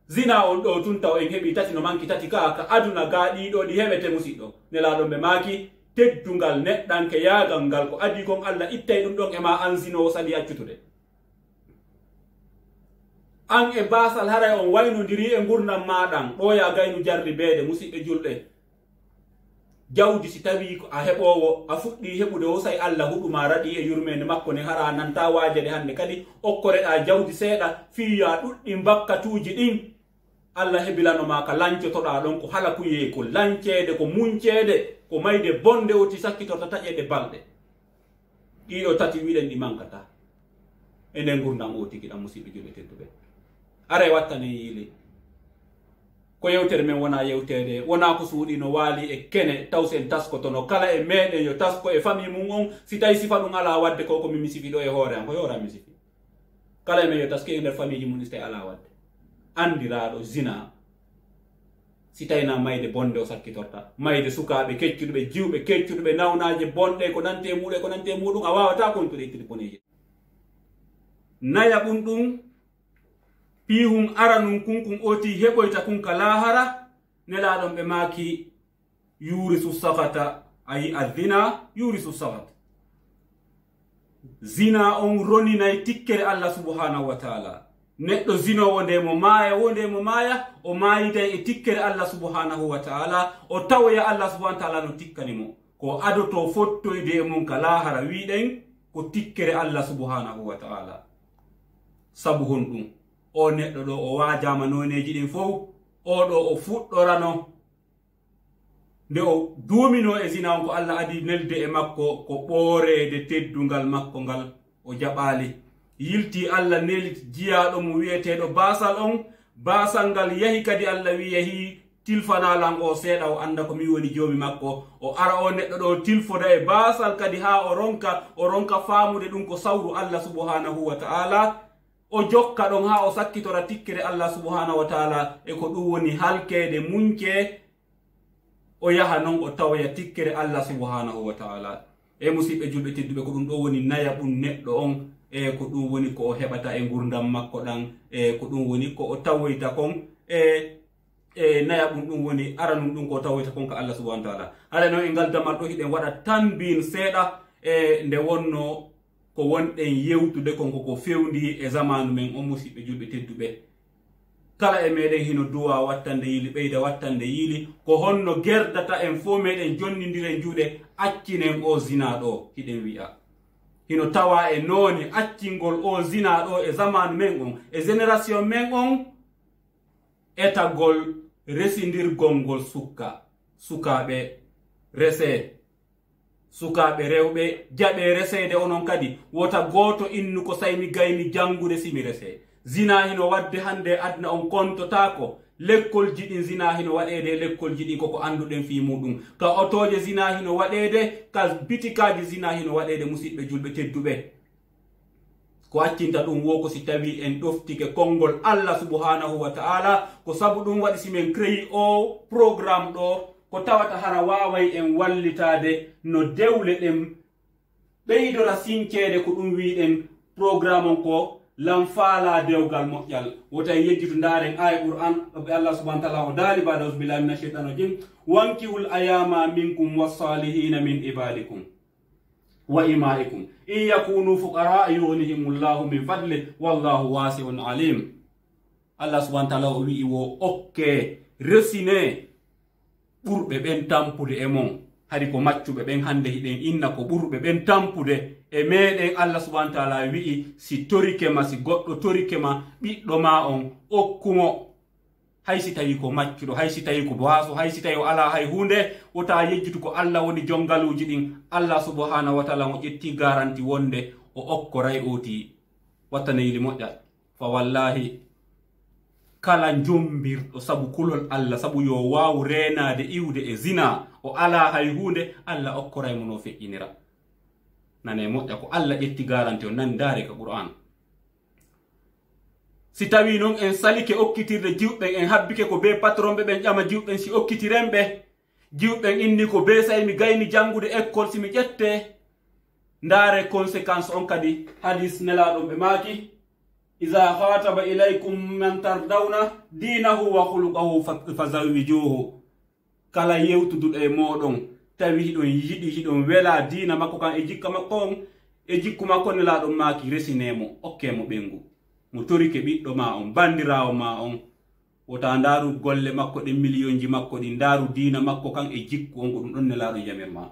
zina on ɗo tun taw en heɓi tati no manki tati ka aduna ga ɗiɗo ɗi heɓete musidɗo nelaɗon ɓe maaki teddungal neɗɗanke yagal ngal ko adi kon Allah ittay ɗum ɗon e ma an zinowo sali accutude an e basal haray on waynodiri e gurdam maɗan ɗo ya gaynu jarri beede musidɓe julɓe jawdi si tawi a heɓowo a fuɗɗi heɓude o say Allah huɗuma raɗi e yurmede makko ne hara nanta wajede hande kadi okkoreɗa jawdi seeɗa fiya ɗuɗɗi bakkatuji ɗin Allah hebilano ma ka lancotoɗa ɗon ko hala kuye ko lancede ko muncede ko mayde bonde oti sakkitorta taƴede balɗe ɗiɗo tati wiɗen ɗi mankata e nden gurdam o tigi ɗam musidɓe julɓe tedduɓe ara wattane yiili ko yewtere men wona yewtede wona ko suuɗi no waali e kene tawsen taskotono kala e meɗen yo tasko e famille mum on si tawi sifa ɗum ala wadde ko mimi sifi ɗo e hoore am ko yorami sifi kala e men yo taske e nder famille ji mum so tawi ala wadde andiraɗo zina si tawina mayde bonde o sakkitorta mayde sukaɓe keccuɗuɓe jiwɓe keccuɗuɓe nawnaje bonɗe ko nante muɗum ko nante muɗum a wawata kontude ittude poneji naya ɓum ɗum pihum aranum kunkun oti heɓoyta kunka lahara nelaɗon ɓe maki yurisu safata ayi azina yurisu safata zina on roninay tikkere Allah subhanahu wa ta'ala neɗɗo zinowo ndemo maaya o maayitay e tikkere Allah subhanahu wa ta'ala o tawoya Allah subhanahu wa ta'ala no tikkanimo ko adoto fottoyde e mum ka lahara wiɗen ko tikkere Allah subhanahu wa ta'ala sabu hon ɗum o neɗɗo ɗo o wajama noneji ɗin fof oɗo o fuɗɗorano nde o duumino e zina on ko Allah adi nelde e makko ko ɓoorede teddungal makko ngal o jaɓali yilti Allah nelit jiyaɗo mo wiyeteɗo basal on basal ngal yahi kadi Allah wi yahi tilfanalan o seeɗa o anda ko mi woni joomi makko o ara o neɗɗo ɗo tilfoda e basal kadi ha o ronka famude ɗum ko sawru Allah subhanahu wa ta'ala o jokka ɗon ha o sakkitora tikkere Allah subhanahu wa ta'ala e ko ɗum woni halkede munke o yaha non o tawaya tikkere Allah subhanahu wa ta'ala e musidɓe julɓe tedduɓe ko ɗum ɗo woni naya ɓum neɗɗo on e ko ɗum woni ko o heɓata e gurdam makko ɗan e ko ɗum woni ko o tawoyta kon naya ɓum ɗum woni aranum ɗum ko o tawoyta kon ka Allah subhanahu wa ta'ala hala noon e ngal damal ɗo hiɗen waɗa tanbin seeɗa e nde wonno ko wonɗen yewtude kon koko fewndi e zamanu men on musidɓe julɓe tedduɓe kala e meɗen hino duwa wattande yiili ɓeyda wattande yiili ko honno gerdata en fo meɗen jonnidiren juuɗe accinen o zina ɗo hiɗen wi'a hino tawa e noone accingol o zina ɗo e zamanu men on e génération men on etagol resindirgol ngol sukaɓe rese sukaɓe rewɓe jaɓe resede onon kadi wota goto innu ko saymi gaymi jangude simi rese zina hino wadde hande adna on kontotako lekkol jiɗin zina hino waɗede lekkol jiɗin koko anduɗen fi muɗum ka otoje zina hino waɗede ka bitikaji zina hino waɗede musidɓe julɓe tedduɓe ko accinta ɗum wo ko si tawi en ɗoftike konngol Allah subhanahu wa ta'ala ko sabu ɗum waɗi simen créi o programme ɗo ko tawata hara waway en wallitade no dewle ɗen ɓeydora sincede ko ɗum wiɗen programme on ko lam faala dewgal moƴƴal wotay yejjitu ndaren aya qur'an ɓe Allah subhanahu wa ta'ala o daali ba'da auzubillahi minash shaitanir rajim wankihul ayama minkum wassalihina min ibadikum wa imaikum in yakunu fuqara yughnihimullahu min fadli wallahu wasi'un alim. Allah subhanahu wa ta'ala o wi'i wo okke resine ɓurɓe ɓen tampude e mon hari ko maccuɓe ɓen hande hiɗen inna ko ɓurɓe ɓen tampude e meɗen Allah subhanahu wa ta'ala wi'i si torikema si goɗɗo torikema ɓiɗɗo ma on okkumo hay si tawi ko maccuɗo hay si tawi ko baso hay si tawi o ala hay hunde wota yejjitu ko Allah woni jongaluji ɗin Allah subhanahu wa ta'ala o ƴetti garanti wonde o okkoray oti wattane yili moƴƴa fa wallahi kala jombirɗo sabu kulol Allah sabu yo wawu renade iwde e zina o ala hay hunde Allah okkoraymo no feƴƴinira nane moƴƴa ko Allah ƴetti garanti o nan daare ka Qur'an si tawi non en salike okkitirde jiwɓen en habbike ko be patron ɓe ɓen ƴama jiwɓen si okkitiren ɓe jiwɓen inni ko be saymi gaymi jangude école simi ƴette ndaare conséquence on kadi hadis nelaɗon ɓe maaki iza khataba ilaykum man tardawna dinahu wa khuluquhu fazawwijuhu kala yewtuduɗo e moɗon tawi hiɗon yiɗi hiɗon wela dina makko kan e jikka makko on e jikku makko nelaɗon maaki resinemo okkemo ɓengu mo torike ɓiɗɗo ma on bandirawo ma on wota ndaru golle makko ɗen million ji makko ɗi ndaru dina makko kan e jikku on ko ɗum ɗon nelaɗon yamirma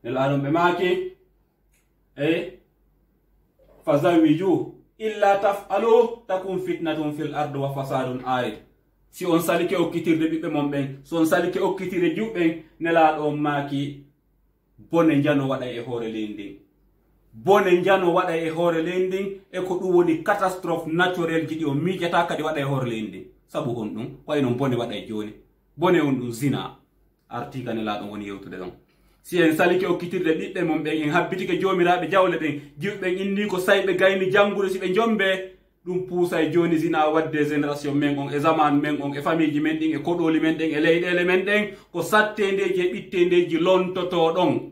nelaɗon ɓe maaki e fazawwijuhu illa taf'alu takun fitnatun fil ardi wa fasadun arid si on salike okkitirde ɓiɓɓe mon ɓen so on salike okkitire juɓɓen nelaɗo maaki bone jano waɗa e hoore leydi ndin bone jano waɗa e hoore leydi ndin e ko ɗum woni catastrophe naturel ji ɗi o miijata kadi waɗa e hoore leydi ndin sabu on ɗum way non bone waɗa e joni bone on ɗum zina artika nelaɗo woni yewtude ɗon si en salike okkitirde ɓiɓɓe mon ɓen en habbitike jomiraɓe jawle ɓen jiɓɓen inni ko sayɓe gayni janggude si ɓe jombe ɗum puusa e joni zina wadde génération men on e zaman men on e famille ji men ɗin e koɗoli men ɗen e leyɗele men ɗen ko sattendeji e ɓittendeji lontoto ɗon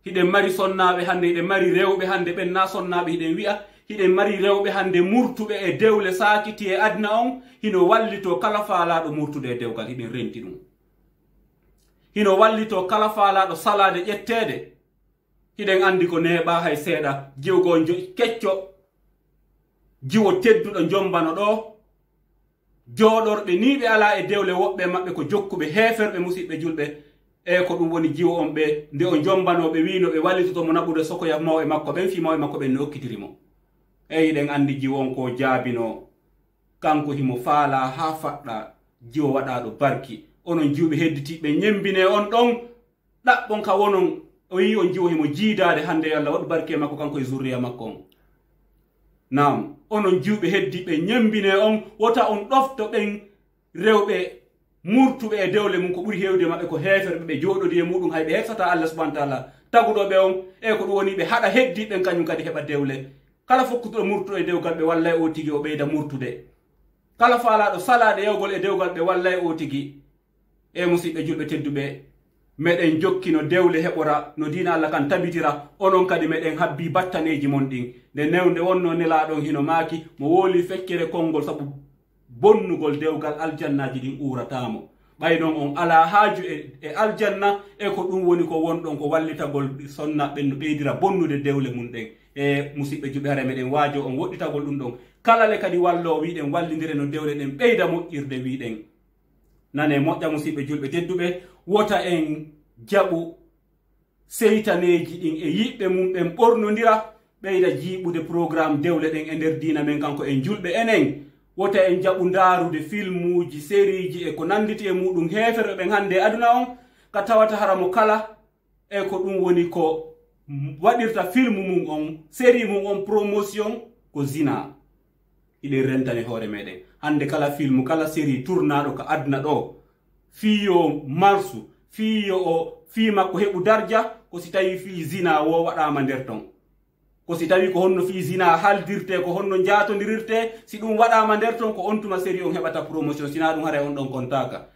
hiɗen mari sonnaɓe hande hiɗen mari rewɓe hande ɓen na sonnaɓe hiɗen wi'a hiɗen mari rewɓe hande murtuɓe e dewle sakiti e adna on hino wallito kala faalaɗo murtude e dewgal hiɗen renti ɗum hino wallito kala faalaɗo salade ƴettede hiɗen andi ko neeɓa hay seeɗa jiwgo kecco jiwo tedduɗo jombano ɗo joɗorɓe ni ɓe ala e dewle woɓɓe maɓɓe ko jokkuɓe heferɓe musidɓe julɓe e ko ɗum woni jiwo on ɓe nde o jombanoɓe wino ɓe wallitotomo naɓude sokoya maw e makko ɓen fi maw e makko ɓen ne okkitirimo eyi ɗen andi jiwo on ko jaabino kanko himo faala ha faɗɗa jiwo waɗaɗo barki onon jiwɓe hedditiɓe ñembine on ɗon ɗaɓɓon ka wonon o yi on jiwo himo jiidade hande Allah waɗu barki e makko kanko e zurriya makko on nam onon jiwɓe heddiɓe ñembine on wota on ɗofto ɓen rewɓe murtuɓe e dewle mum ko ɓuri hewde maɓɓe ko heferɓe ɓe joɗodi e muɗum hay ɓe heftata Allah subhanahu wa taala taguɗoɓe on e ko ɗum woni ɓe haɗa heddiɓen kañum kadi heɓa dewle kala fokkutuɗo murtuɗo e dewgal ɓe wallay o tigi o ɓeyda murtude kala faalaɗo salade yewgol e dewgal ɓe wallay o tigi e musidɓe julɓe tedduɓe meɗen jokkino dewle heɓora no dina Allah kan tabitira onon kadi meɗen habbi battaneji mon ɗin nde newde wonno nelaɗon hino maaki mo woli fekkere konngol sabu bonnugol dewgal aljannaji ɗin uratamo ɓay non on ala haaju e aljanna e ko ɗum woni ko wonɗon ko wallitagol sonnaɓe no ɓeydira bonnude dewle mum ɗen e musidɓe juɓe hara meɗen waajo on woɗɗitagol ɗum ɗon kalale kadi wallo wiɗen wallidire no dewle ɗen ɓeyda moƴƴirde wiɗen nane moƴƴa musidɓe julɓe tedduɓe wota en jaɓu seytaneji ɗin e yiɓɓe mum ɓen ɓornodira ɓeyda jiiɓude programme dewle ɗen e nder dina men kanko en julɓe enen wota en jaɓu ndarude filmuji série ji e ko nanditi e muɗum heferɓe ɓen hande aduna on ka tawata haramo kala e ko ɗum woni ko waɗirta filmu mum on série mum on promotion ko zina iɗen rentane hoore meɗen hande kala filmu kala série tournaɗo ko adna ɗo fiyo marsu fiyo o fi makko heɓu darja ko si tawi fi zina wo waɗama nder ton ko si tawi ko honno fi zina haldirte ko honno jatodirirte si ɗum waɗama nder ton ko on tuma série on heɓata promotion sina ɗum haara on ɗon kontaka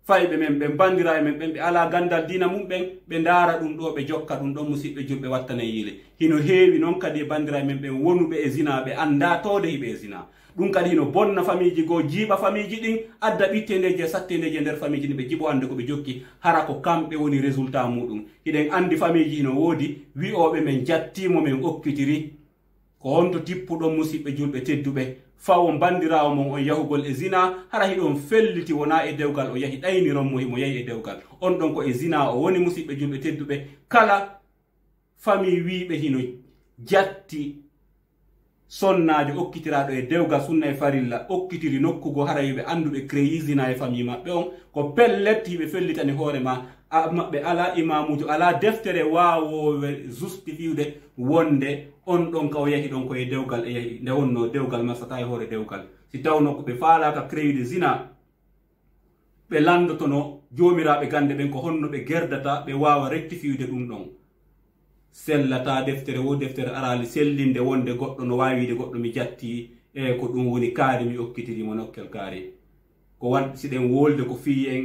fayɓe men ɓe bandira e men ɓen ɓe ala gandal dina mum ɓen ɓe ndaara ɗum ɗo ɓe jokka ɗum ɗon musidɓe julɓe wattane yiile hino heewi noon kadi e bandira e men ɓen wonuɓe e zina ɓe anda tode hiɓe e zina ɗum kadi hino bonna famille ji goo jiiɓa famille ji ɗin adda ɓittendeji e sattendeji e nder famille ji ɗin ɓe jiɓo ande ko ɓe jokki hara ko kamɓe woni résultat muɗum hiɗen andi famille ji hino woodi wi'oɓe men jattimo men okkitiri ko honto tippuɗon musidɓe julɓe tedduɓe fawo bandirawo mon on yahugol e zina hara hiɗon felliti wona e dewgal o yahi ɗayniron mo himo yahi e dewgal on ɗon ko e zina o woni musidɓe julɓe tedduɓe kala famille wiɓe hino jatti sonnajo okkitiraɗo e dewgal sunna e farilla okkitiri nokkugo hara yiɓe anduɓe créi zina e famille maɓɓe on ko pellet hiɓe fellitani hoore ma maɓɓe ala imamujo ala deftere wawowe justifiude wonde on ɗon ka o yahi ɗon koye dewgal e yahi nde wonno dewgal marsata e hoore dewgal si tawno ko ɓe faalaka créude zina ɓe landotono jomiraɓe gande ɓen ko honno ɓe gerdata ɓe wawa rectifiude ɗum ɗon sellata deftere wo deftere arali sellinde wonde goɗɗo no wawide goɗɗo mi jatti e ko ɗum woni kaari mi okkitirimo nokkel kaari ko wan siɗen wolde ko fiyi en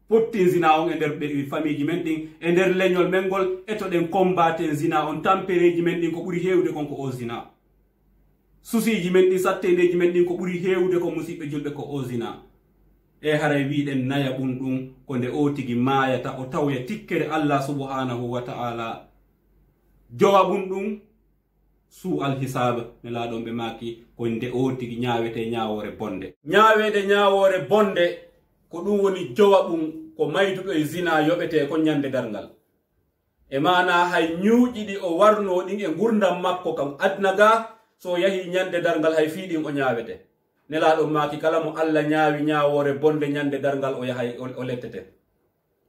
pottin zina on e nder famille ji men ɗin e nder leñol men ngol eto ɗen combaten zina on tampereji men ɗin ko ɓuri hewde kon ko o zina susiji men ɗin sattendeji men ɗin ko ɓuri hewde ko musidɓe julɓe ko o zina e haray wiɗen naya ɓum ɗum ko nde o tigi mayata o tawya tikkere Allah subhanahu wa ta'ala jowaɓum ɗum suu alhisaba ne laaɗon ɓe maaki ko nde o tigi ñawete ñawore bonde ñawede ñawore bonde ko ɗum woni jowaɓum ko mayduɗo e zina yoɓete ko ñande darngal e mana hay ñuuƴi ɗi o warno ɗin e gurdam makko kam adna ga so yahi ñande darngal hay fiiɗin o ñawete nelaɗo maki kala mo Allah ñaawi ñaawore bonde ñande dargal o yahay o lettete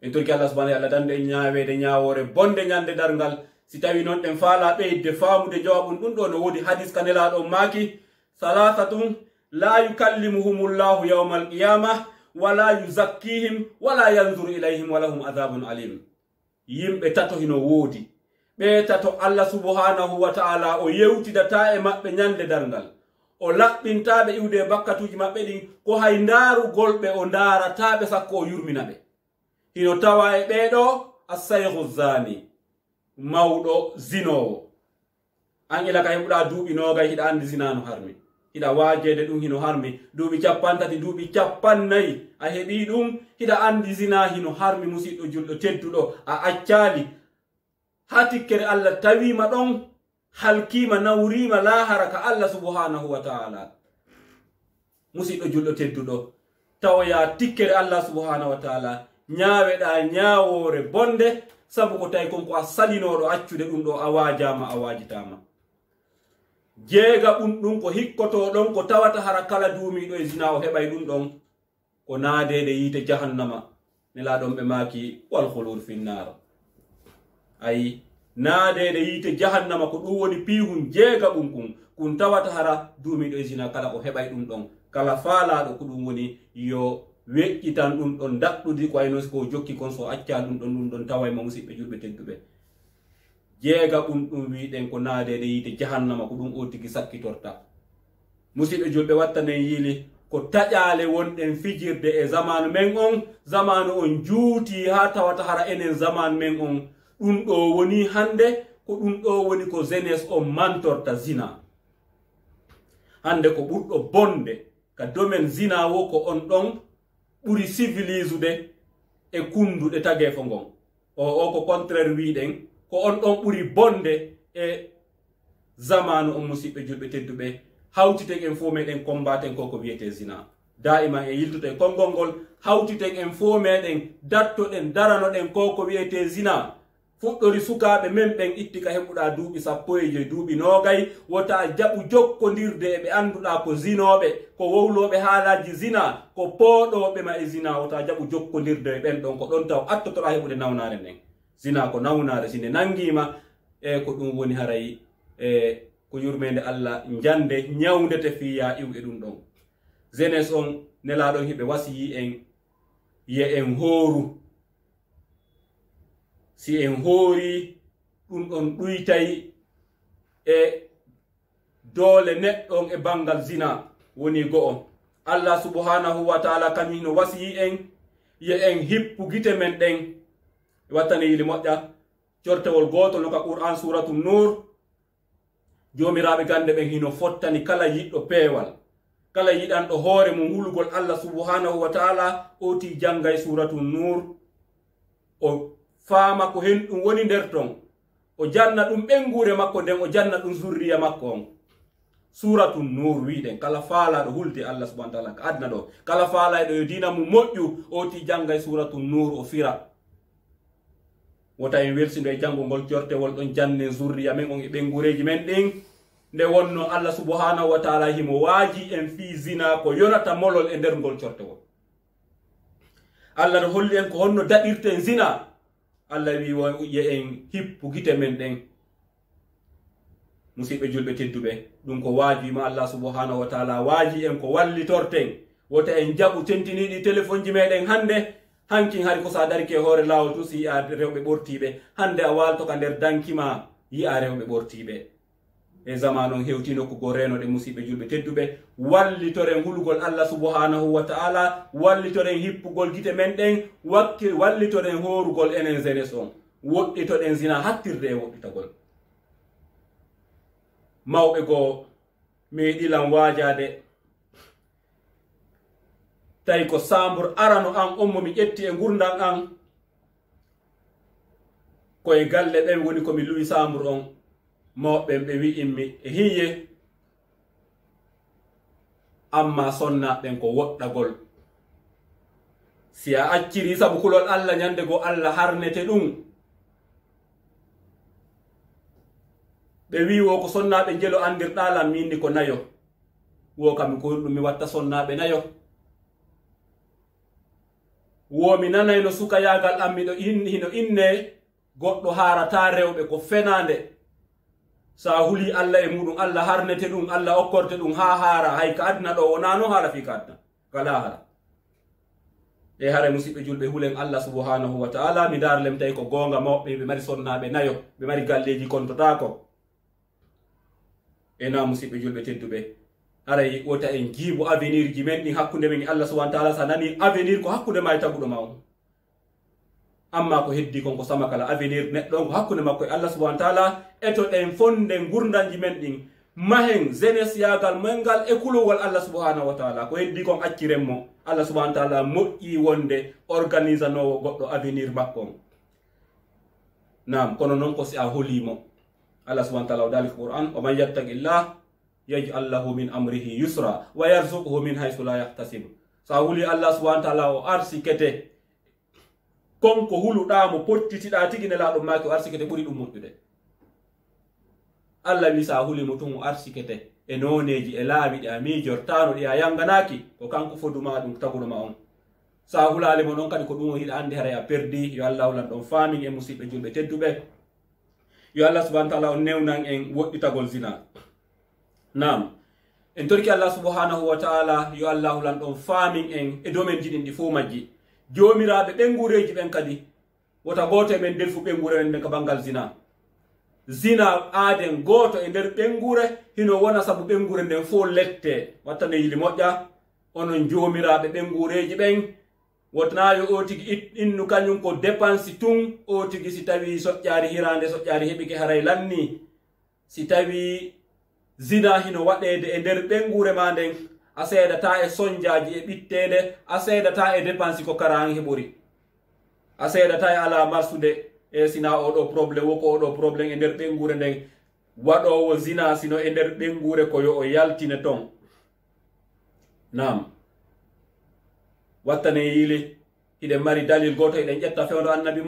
en torki Allah subhanahu wa ta'ala dande en ñaawede ñaawore bonde ñande dargal si tawi noon ɗen faala ɓeyde faamude jawabum ɗum ɗo no wodi hadis ka nelaɗo maki salasatun la yukallimuhumullahu yawma alqiyama wala yuzakkihim wala yanzuru ilayhim walahum adhabun alim. Yimɓe tato hino woodi ɓe tato Allah subhanahu wa ta'ala o yewtidata e maɓɓe ñande dargal o laɓɓintaɓe iwde bakkatuji maɓɓe ɗin ko hay ndaarugolɓe o ndaarataɓe sakko o yurminaɓe. Hino tawa e ɓeɗo assayhu zani mawɗo zinowo an ila ka heɓuɗa duuɓi nogay hiɗa andi zina no harmi hiɗa waajede ɗum hino harmi duuɓi capantati duuɓi capannayyi a heɓi ɗum hiɗa andi zina hino harmi musidɗo julɗo tedduɗo a accali ha tikkere Allah tawima ɗon halkima nawrima lahara ka Allah subhanahu wa ta'ala. Musidɗo julɗo tedduɗo tawoya tikkere Allah subhanahu wa ta'ala ñaaweɗa ñaawore bonde sabu ko tawi konko a salinoɗo accude ɗum ɗo a waajama a waajitama. Jeega ɗum ko hikkoto ɗon ko tawata hara kala duumiɗo e zina o heɓay ɗum ɗon ko naadede yiite jahannama nelaɗon ɓe maaki wal khulud finnar. Ayi naadede yiite jahannama ko ɗum woni piihum jeega kun tawata hara duumiɗo e zina kala o heɓay ɗum ɗon kala faalaɗo ko ɗum woni yo weƴƴitan ɗum ɗon daɗɗudi ko ayno ko jokki kon so acca ɗum ɗon tawayma musidɓe julɓe tedduɓe. Jeega ɗum wiɗen ko naadede yiite jahannama ko ɗum o tigi sakkitorta. Musidɓe julɓe wattanen yiili ko taƴaale wonɗen fijirde e zamanu men on zamanu on juuti ha tawata hara enen zamanu men on ɗum ɗo woni hande ko ɗum ɗo woni ko jeunesse on mantorta zina. Hande ko ɓurɗo bonde ka domaine zina wo ko on ɗon ɓuri civilisude e kunduɗe tagefo ngon o ko contraire wiɗen ko on ɗon ɓuri bonde e zamanu on musidɓe julɓe tedduɓe hawtiten en fo meɗen combaten ko wiyete zina daima e yiltuɗen konngol ngol hawtiten en fo meɗen dattoɗen daranoɗen ko wiyete zina fuɗɗori sukaɓe men ɓen itti ka heɓuɗa duuɓi 15 duuɓi nogay wota jaɓu jokkodirde e ɓe anduɗa ko zinoɓe ko wowloɓe haalaji zina ko pooɗoɓe ma e zina wota jaɓu jokkodirde e ɓen ɗon ko ɗon taw attotoɗa heɓude nawnare nden zina ko nawnare sine nangima e ko ɗum woni haray e ko yurmede Allah jande ñawdete fiya iw e ɗum ɗon. Jeunesse on nelaɗon hiɓe wasiyi en ye en hooru si en hoori ɗum ɗon ɗuytay e doole neɗɗon e bangal zina woni go'o. Allah subhanahu wa ta'ala kañum no wasiyi en ye en hippu gite men ɗen wattane yili moƴƴa cortewol gotol no ka Qur'an suratu Nur jomiraɓe gande ɓen hino fottani kala yiɗɗo peewal kala yiɗanɗo hoore mum hulugol Allah subhanahu wa ta'ala oti jangay suratu Nur o faama ko hen ɗum woni nder ton o janna ɗum ɓengure makko nden o janna ɗum zurriya makko on. Suratu Nur wiɗen kala faalaɗo hulde Allah subhanahu wa ta'ala ka adna ɗo kala faalaɗo yo dina mum moƴƴu oti jangay suratu Nur o fira wota en welsido e jango ngol cortewol ɗon janne zurriya men on e ɓengureji men ɗin nde wonno Allah subhanahu wa ta'ala himo waaji en fi zina ko yonata molol e nder ngol cortewol. Allah no holli en ko honno daɗirten zina Allah wi ye en hippu gite men ɗen musidɓe julɓe tedduɓe ɗum ko waajima Allah subhanahu wa ta'ala waaji en ko wallitorten wota en jaɓu tentiniɗi téléphone ji meɗen hande hankin hari ko sa darike hoore lawol tu si yi'a rewɓe ɓortiɓe hande a walto ka nder dankima yi'a rewɓe ɓortiɓe e zaman on hewti nokkugo renoɗe musidɓe julɓe tedduɓe wallitoren hulugol Allah subhanahu wa ta'ala wallitoren hippugol gite men ɗen wallitoren horugol enen jeunesse on woɗɗitoɗen zina hattirde e woɗɗitagol. Mawɓe goo meeɗilan waajade tawi ko sambur arano an on momi ƴetti e gurdan an koye galle ɓen woni komi luwi sambur on mawɓen ɓe wi'inmi e hiye amma sonnaɓen ko woɗɗagol si a acciri sabu kulol Allah ñande go Allah harnete ɗum ɓe wi wo ko sonnaɓe jelo andirɗalam minni ko nayo wo kam ko ɗum mi watta sonnaɓe nayo wo mi nanayno suka yagal am miɗo hino inne goɗɗo harata rewɓe ko fenande sa huli Allah e muɗum Allah harnete ɗum Allah okkorte ɗum ha hara hay ka adna ɗo wona no haala fi ka adna kala hara e hare musidɓe julɓe hulen Allah subhanahu wa ta'ala mi darlem tawi ko gonga mawɓe ɓe mari sonnaɓe nayo ɓe mari galleji kontotako e na musidɓe julɓe tedduɓe haray wota en jiibo avenir ji men ɗin hakkude men Allah subhanahu wa ta'ala sa nani avenir ko hakkude ma e taguɗo ma on amma ko heddi kon ko sama kala avenir neɗɗo ko hakkude makko e Allah subhanahu wa ta'ala eto ɗen fonde gurdanji men ɗin mahen jeunesse yagal mengal e kulowal Allah subhanahu wa ta'ala ko heddi kon accirenmo Allah subhanahu wa ta'ala moƴƴi wonde organisanowo goɗɗo avenir makko on nam kono noon ko si a holimo Allah subhanahu wa ta'ala o dali ko Qur'an wa man yattaqillah yaj'al lahu min amrihi yusra wa yarzuquhu min haythu la yahtasib sa huli Allah subhanahu wa ta'ala o arsikete konko huluɗamo pottitiɗa tigi nelaɗo maki o arsikete ɓuri ɗum moƴƴude Allah wi sa hulimo tun o arsikete e noneji e laabi ɗi a mijortano ɗi a yanganaki ko kanko foduma ɗum taguɗoma on sa hulalimo noon kadi ko ɗum o hiɗa andi haray a perdi yo Allah hulan ɗon famin e musidɓe julɓe tedduɓe yo Allah subhanahu wa ta'ala o newnan en woɗɗitagol zina nam en torki Allah subhanahu wa ta'ala yo Allah hulan ɗon famin en e domen jiɗin ɗi fo majji jomiraɓe ɓengureji ɓen kadi wota goto e men delfu ɓengure men ɓen ka bangal zina zina aaden goto e nder ɓengure hino wona sabu ɓengure nden fo lette wattane yili moƴƴa onon jomiraɓe ɓengureji ɓen wotnayo o tigi innu kañum ko dépense tun o tigi si tawi soƴƴari hirande soƴƴari heɓike haray lanni si tawi zina hino waɗede e nder ɓengure ma nden a seedata e soñjaji e ɓittede a seedata e dépense ko karan heɓori a seedata e ala marsude e sina oɗo probléme woko oɗo probléme e nder ɓengure nden waɗowo zina sino e nder ɓengure ko yo o yaltine ton nam wattane yiili hiɗen mari dalil goto eɗen ƴetta fewdo annabi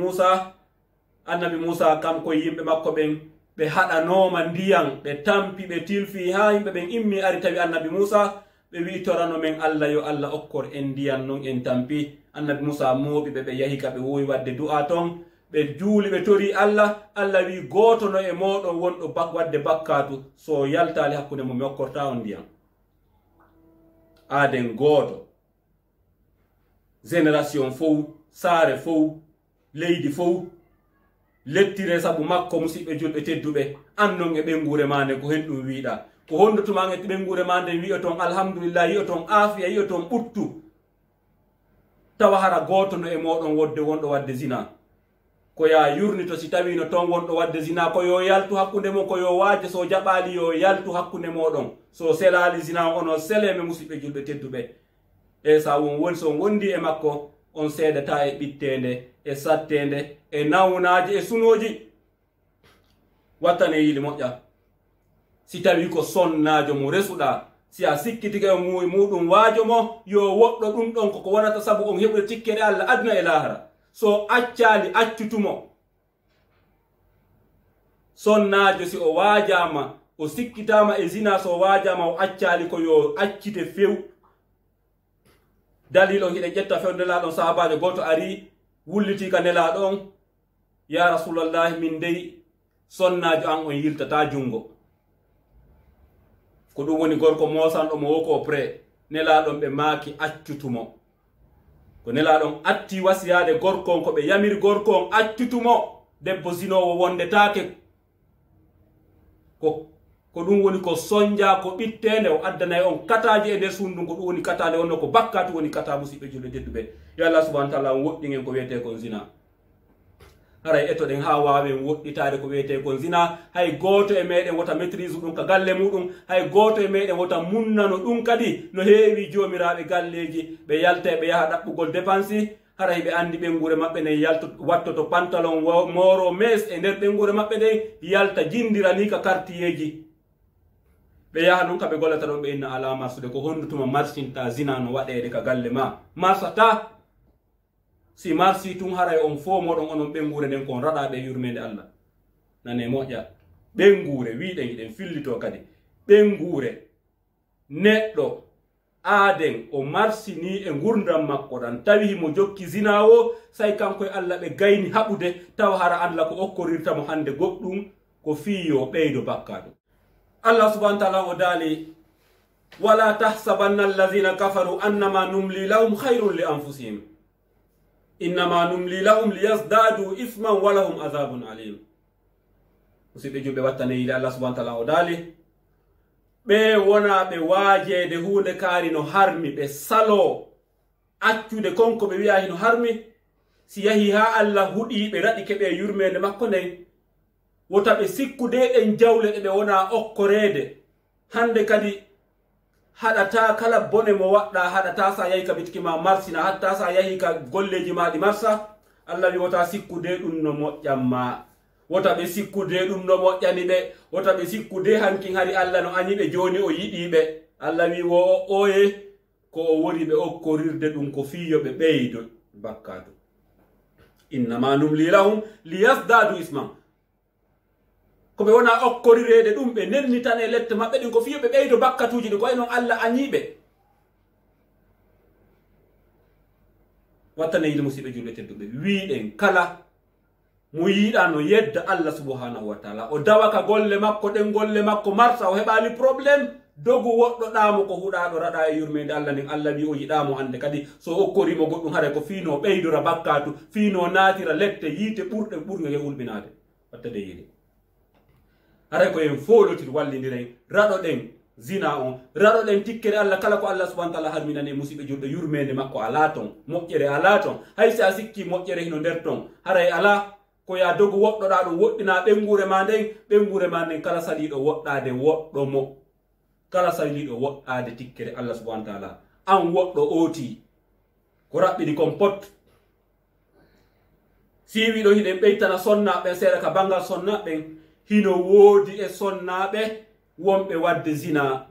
Musa kam ko yimɓe makko ɓen ɓe haɗanoma ndiyan ɓe tampi ɓe tilfi ha yimɓe ɓen immi ari tawi annabi Musa ɓe wi torano men Allah yo Allah okkor en ndiyan non en tampi annabi Musa mooɓi ɓe yahi ka ɓe wowi wadde du'a ton ɓe juuli ɓe tori Allah wi goto no e moɗon wonɗo wadde bakkatu so yaltali hakkude mo mi okkorta on ndiyan aaden goto génération fof saare fof leydi fof lettire sabu makko musidɓe julɓe tedduɓe annon e ɓengure mande ko hen ɗum wiiɗa ko hondotuman e ɓengure mande wi'a ton alhamdulillah yi'a ton aafiya yi'a ton ɓuttu tawa hara goto no e moɗon wonɗo wadde zina ko ya yurnito si tawi no ton wonɗo wadde zina ko yo yaltu hakkunde mo ko yo waaje so jaɓali yo yaltu hakkunde moɗon so selali zina ono seleme musidɓe julɓe tedduɓe e sa woni so wondi e makko on seedata e ɓittende e sattende e nawnaji e sunoji wattane yiili moƴƴa si tawi ko sonnajo mo resuɗa si a sikkitike muɗum waajo mo yo woɗɗo ɗum ɗon koko wonata sabu on heɓude tikkere Allah aduna e lahara so accali accutumo sonnajo si o waajama o sikkitama e zina so waajama o accali ko yo accite few dalil on hiɗen ƴetta few nelaɗon sahabajo goto ari wulliti ka nelaɗo on ya rasulallahi min dey sonnajo an on yiltata jungo ko ɗum woni gorko mosanɗo mo woko pré nelaɗon ɓe maaki accutumo ko nelaɗon atti wasiyade gorkon ko ɓe yamiri gorkon accutumo debbo zinowo wondetake ko ɗum woni ko soñja ko ɓittende o addanayi on kataji e nder sundum ko ɗum woni katade wonno ko bakkatu woni kata musidɓe julɓe tedduɓe yo Allah subhanahu wa ta'ala woɗɗingen ko wiyete kon zina haray etoɗen ha wawen woɗɗitade ko wiyete kon zina hay goto e meɗen wota maîtrise ɗum ka galle muɗum hay goto e meɗen wota munnano ɗum kadi no heewi jomiraɓe galleji ɓe yalta ɓe yaha ɗaɓɓugol dépense haray ɓe andi ɓengure maɓɓe nden wattoto pantalon moro mes e nder ɓengure maɓɓe ɗen yalta jindira ni ka quartieji ɓe yaha ɗum kaɓe gollata ɗon ɓe inna ala marsude ko hondutuma marsinta zina no waɗede ka galle ma marsata si marsi tun haray on fo moɗon onon ɓengure nden kon raɗaɓe yurmede Allah nane moƴƴa ɓengure wiɗen iɗen fillito kadi ɓengure neɗɗo aaden o marsini e gurdam makko ɗan tawi himo jokki zina o say kanko e Allah ɓe gayni haɓude tawa hara Allah ko okkorirtamo hande goɗɗum ko fiyo ɓeydo bakkaɗo. Allah subhanahu wa ta'ala o daali wala tahsabanna allazina kafaru annama numli lahum khayrun li anfusihim innama numli lahum liyazdadu isman wa lahum adhabun alim. musidɓe julɓe wattane yiide Allah subhanahu wa ta'ala o daali ɓe wona ɓe waajede hunde kaari no harmi ɓe salo accude konko ɓe wiya hino harmi si yahi ha Allah huɗi ɓe raɗi keɓe yurmede makko nden wota ɓe sikkude ɗen jawle ɗe ɓe wona okkorede hande kadi haɗata kala bone mo waɗɗa haɗata sa yahi ka bitkima marsina hatta sa yahi ka golleji maɗi marsa Allah wi wota sikkude ɗum no moƴƴanma wota ɓe sikkude ɗum no moƴƴani ɓe wota ɓe sikkude hankin hari Allah no añiɓe joni o yiɗiɓe Allah wi wo oye ko o woni ɓe okkorirde ɗum ko fiyoɓe ɓeydo bakkado innama numli lahum liyazdadu isman ko ɓe wona okkorirede ɗum ɓe nennitane lette maɓɓe ɗin ko fiyoɓe ɓeydo bakkatuji ɗi ko enon Allah añiɓe. wattane yiɗi musidɓe julɓe tedduɓe wiɗen kala mo yiɗa no yedda Allah subhanahu wa ta'ala o dawaka golle makko ɗen golle makko marsa o heɓali probléme dogu woɗɗoɗamo ko huɗaɗo raɗa e yurmede Allah nden Allah wi o yiɗamo hande kadi so okkorimo goɗɗum haɗa ko fino ɓeydora bakkatu fino natira lette yiite ɓurge e ulɓinade. wattade yiɗi haray ko en folotir wallidiren raɗoɗen zina on raɗoɗen tikkere Allah kala ko Allah subhanahu wa ta'ala harminani musidɓe julɓe yurmede makko ala ton moƴƴere ala ton hay si a sikki moƴƴere hino nder ton haray ala ko ya dogu woɗɗoɗa ɗum woɗɗina ɓengure ma nden kala saliɗo woɗɗade woɗɗo mo kala saliɗo woɗɗade tikkere Allah subhanahu wa ta'ala an woɗɗo oti ko raɓɓiɗi kon pot siwiɗo hiɗen ɓeytana sonnaɓe seeɗa ka bangal sonnaɓen hino woodi e sonnaɓe wonɓe wadde zina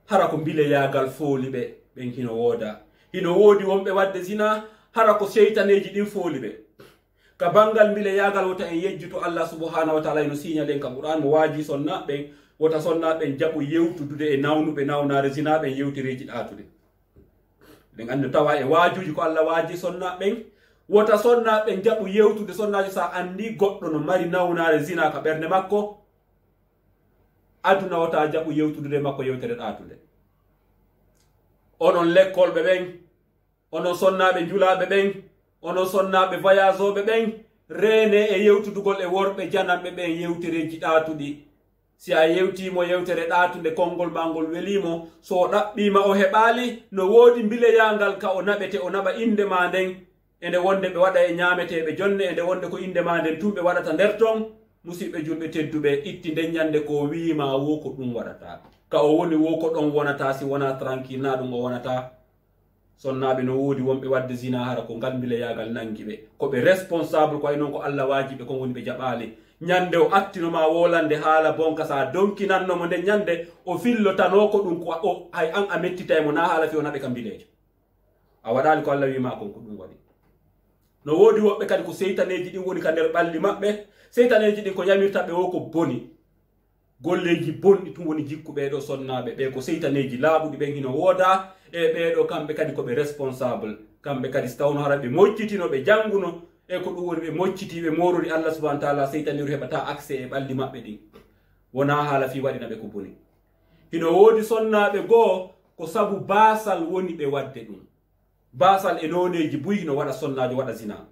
hara ko bile yagal fooli ɓe ɓen hino wooda hino woodi wonɓe wadde zina hara ko seytaneji ɗin fooli ɓe ka bangal bile yagal wota en yejjuto Allah subhanahu wa ta'ala no signalen ka Qur'an mo waaji sonnaɓen wota sonnaɓen jaɓu yewtudude e nawnuɓe nawnare zinaɓen yewtereji ɗatude ɗen andi tawa e waajuji ko Allah waaji sonnaɓen wota sonnaɓen jaɓu yewtude sonnaji sa andi goɗɗo no mari nawnare zina ka ɓernde makko aduna wota jaɓu yewtudude makko yewtere ɗatude. onon lekkolɓe ɓen onon sonnaɓe julaɓe ɓen onon sonnaɓe voyageoɓe ɓen rene e yewtudugol e worɓe jananɓe ɓen yewtereji ɗatuɗi si a yewtimo yewtere ɗatude konngol ma ngol welimo so o ɗaɓɓima o heɓali no woodi bileyangal ka o naɓete o naɓa inde ma nden ende wonde ɓe waɗa e ñameteɓe jonne ende wonde ko inde ma nden tumɓe waɗata nder ton musidɓe julɓe tedduɓe itti nden ñande ko wima wo ko ɗum waɗata ka o woni wo ko ɗon wonata si wona tranquille na ɗum o wonata. sonnaɓe no woodi wonɓe wadde zina hara ko ngal bile yagal nangi ɓe koɓe responsable ko ay noon ko Allah waajiɓe kon woni ɓe jaɓali ñande o attinoma wolande haala bonka sa donkinannomo nde ñande o fillotano ko ɗum ko hay an a mettitaymo na haala fiyonaɓe kam bilejo a waɗali ko Allah wima kon ko ɗum waɗi. no woodi woɓɓe kadi ko seytaneji ɗin woni ka nder ɓalli maɓɓe seytaneji ɗin ko yamirtaɓe wo ko boni golleji bonɗi tum woni jikku ɓeɗo sonnaɓe ɓe ko seytaneji laaɓuɗi ɓen hino wooda e ɓeɗo kamɓe kadi koɓe responsable kamɓe kadi so tawno hara ɓe moccitino ɓe janguno e ko ɗum woni ɓe mocciti ɓe morori Allah subhanahu wa ta'ala seytaniru heɓata accès e ɓalli maɓɓe ɗin wona haala fi waɗina ɓe ko boni. hino woodi sonnaɓe goo ko sabu basal woni ɓe wadde ɗum basal e noneji buy hino waɗa sonnajo waɗa zina.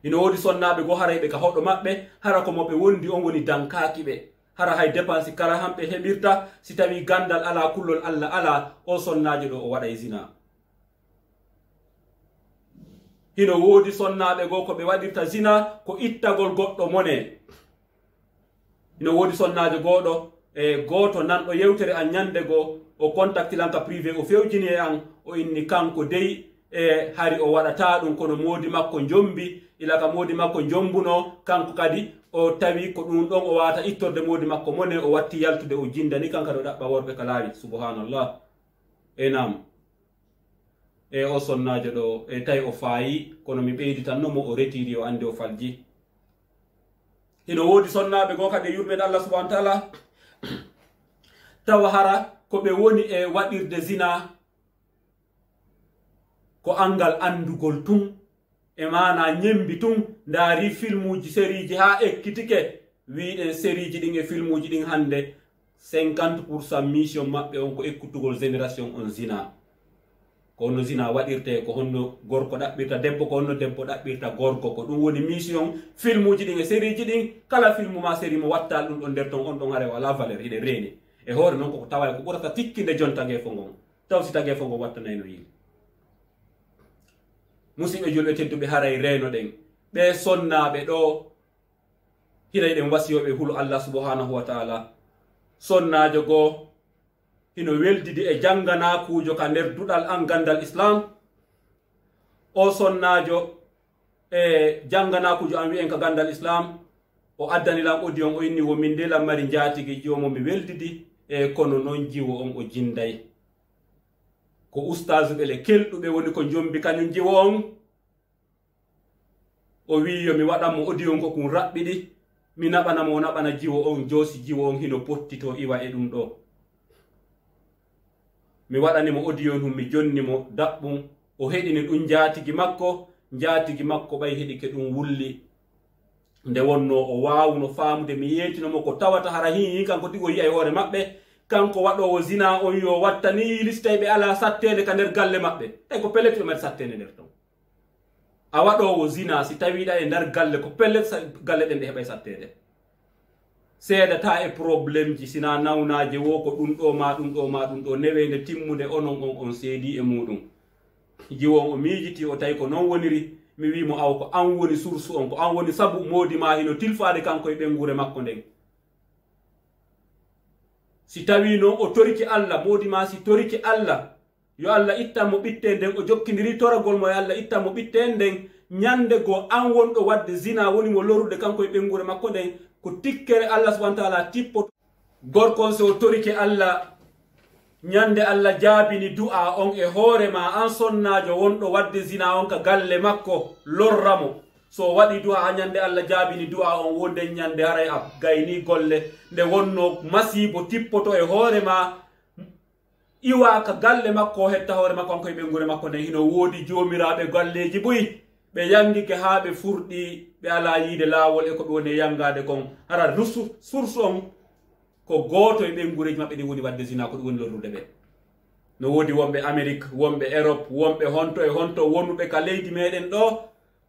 hino woodi sonnaɓe goo harayɓe ka hoɗo maɓɓe hara ko moɓe wondi on woni dankaki ɓe hara hay dépense kala hamɓe heɓirta si tawi gandal ala kullol Allah ala o sonnajo ɗo o waɗa e zina. hino woodi sonnaɓe goo ko ɓe waɗirta zina ko ittagol goɗɗo mone. hino woodi sonnajo goɗo e goto nanɗo yewtere an ñande goo o contactilanka privé o fewjini e an o inni kanko dey e hari o waɗata ɗum kono moodi makko jombi ilaka moodi makko jombuno kanko kadi o tawi ko ɗum ɗon o wata ittorde moodi makko mone o watti yaltude o jindani kanka ɗo ɗaɓɓa worɓe ka laawi subhanallah. e nam e o sonnajo ɗo e tawi o faayi kono mi ɓeyditannomo o retiri o andi o falji. hino woodi sonnaɓe goo kadi yurmede Allah subhanahu wa ta'ala tawa hara ko ɓe woni e waɗirde zina ko angal andugol tun e mana ñembi tun ndaari filmuji sériji ha ekkitike wiɗen sériji ɗin e filmuji ɗin hande 50% mission maɓɓe on ko ekkutugol génération on zina ko honno zina waɗirte ko honno gorko ɗaɓɓirta debbo ko honno debbo ɗaɓɓirta gorko ko ɗum woni mission filmuji ɗin e sériji ɗin kala filmu ma série mo watta ɗum ɗon nder ton on ɗon hare wala valeur hiɗe reeni e hoore noon koko tawa ko ɓurata tikkinde jon tagefo ngon taw si tagefo ngon wattanayno yiili musidɓe julɓe tedduɓe haray reeno ɗen ɓe sonnaɓe ɗo hiɗay ɗen wasiyoɓe hulu Allah subhanahu wa taala sonnajo goo hino weldidi e janganakujo ka nder duɗal an gandal islam o sonnajo e janganakujo an wi'en ka gandal islam o addanilam audion o inni wo min ndelam mari jatigi jomo mi weldidi e kono noon jiwo on o jinday ko ustazu ɓele kelɗuɓe woni ko jombi kañum jiwo on o wi yo mi waɗanmo audion ko kum raɓɓiɗi mi naɓanamo o naɓana jiwo on joosi jiwo on hino pottito iwa e ɗum ɗo mi waɗanimo audion hum mi jonnimo daɓɓum o heɗini ɗum jatigi makko ɓay heɗi ke ɗum wulli nde wonno o wawuno famude mi yetinomo ko tawata hara hihi kanko tigo yiya e hoore maɓɓe kanko waɗowo zina on yo wattani listay ɓe ala sattede ka nder galle maɓɓe e ko pellet ɓe mari sattede nder ton a waɗowo zina si tawiɗa e nder galle ko pellet galle ɗen ɗe heɓay sattede seedata e probléme ji sina nawnaje wo ko ɗum ɗo ma ɗum ɗo ma ɗum ɗo newede timmude onon on seedi e muɗum jiwon o miijiti o tawi ko non woniri mi wimo aw ko an woni source on ko an woni sabu modi ma hino tilfade kanko e ɓengure makko nden si tawi noon o toriki Allah modi ma si toriki Allah yo Allah ittanmo ɓitte nden o jokkidiri toragol mo e Allah ittanmo ɓitte nden ñande go an wonɗo wadde zina woni mo lorude kanko e ɓengure makko nden ko tikkere Allah subhanahu wa ta'ala tippo gorkon so o toriki Allah ñande Allah jaabini du'a on e hoore ma an sonnajo wonɗo wadde zina on ka galle makko lorramo so waɗi du'a ha ñande Allah jaabini du'a on wonde ñande haray a gayni golle nde wonno masibo tippoto e hoore ma iwa ka galle makko hetta hoore makko on koye ɓengure makko nden hino woodi jomiraɓe galleji ɓuyi ɓe yangike ha ɓe furɗi ɓe ala yiide laawol e ko ɓe woni yangade kon hara source on ko gooto e ɓengureji maɓɓe ɗi woni wadde zina ko ɗum woni lorrude ɓe no woodi wonɓe Amérique wonɓe Europe wonɓe honto e honto wonuɓe ka leydi meɗen ɗo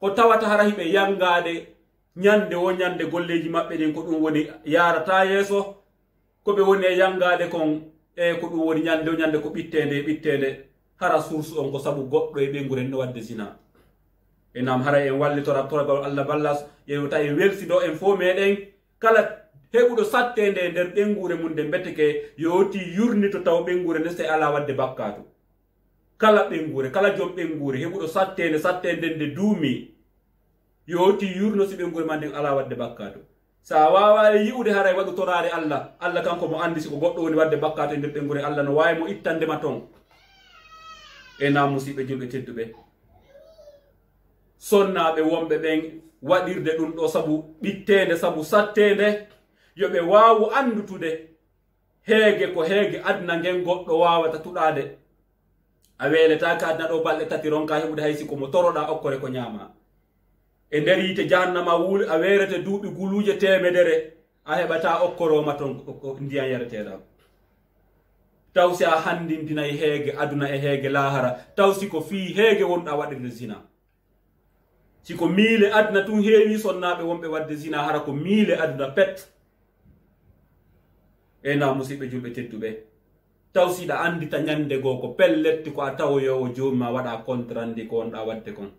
ko tawata hara hiɓe yangade ñande wo ñande golleji maɓɓe ɗin ko ɗum woni yarata yeeso ko ɓe woni e yangade kon e ko ɗum woni ñande o ñande ko ɓittede hara source on ko saabu goɗɗo e ɓenguren no wadde zina e nam hara en wallitora toragol Allah ballas yewta en welsido en fo meɗen kala heɓuɗo sattede nder ɓengure mum nde betteke yoti yurnito taw ɓengure nde se ala wadde bakkatu kala ɓengure kala joom ɓengure heɓuɗo sattede nde duumi yoti yurno si ɓengure ma nden ala wadde bakkatu sa wawawi yi'ude haray waɗu torare Allah kanko mo andi siko goɗɗo woni wadde bakkatu e nder ɓengure Allah no wawi mo ittandema ton e nam musidɓe julɓe tedduɓe sonnaɓe wonɓe ɓen waɗirde ɗum ɗo sabu ɓittede sabu sattede yoɓe wawu andutude heege ko heege adna ngen goɗɗo wawata tuɗade a weletaka adna ɗo balɗe tati ronka heɓude haysi komo toroɗa okkore ko ñama e nder yite jahannama wuuli a werete duuɓi guluje temedere a heɓata okkoroma ton ndiyan yareteɗam taw si a handindinayi heege aduna e heege lahara taw si ko fii heege wonɗa waɗirde zina siko miile aduna tun heewi sonnaɓe wonɓe wadde zina hara ko miile aduna pet e na musidɓe julɓe tedduɓe taw siɗa andita ñande goo ko pelletti ko a tawoyowo jomum ma waɗa contrandi ko wonɗa wadde kon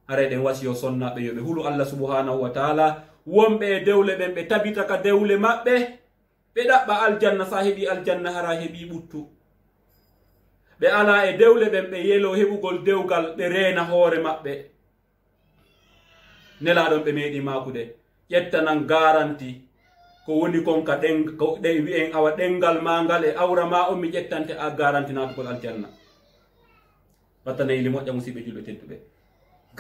hara ɗen wasiyo sonnaɓe yoɓe hulu Allah subhanahu wa taala wonɓe e dewle ɓen ɓe tabita ka dewle maɓɓe ɓe ɗaɓɓa aljanna sa heeɓi aljanna hara heeɓi ɓuttu ɓe ala e dewle ɓen ɓe yelo heɓugol dewgal ɓe reena hoore maɓɓe nelaɗon ɓe meeɗi makude ƴettanan garanti ko woni kon ka ɗe wi'en awa ɗengal mangal e awra ma on mi ƴettante a garanti natugol aljanna wattanayli moƴƴa musidɓe julɓe tedduɓe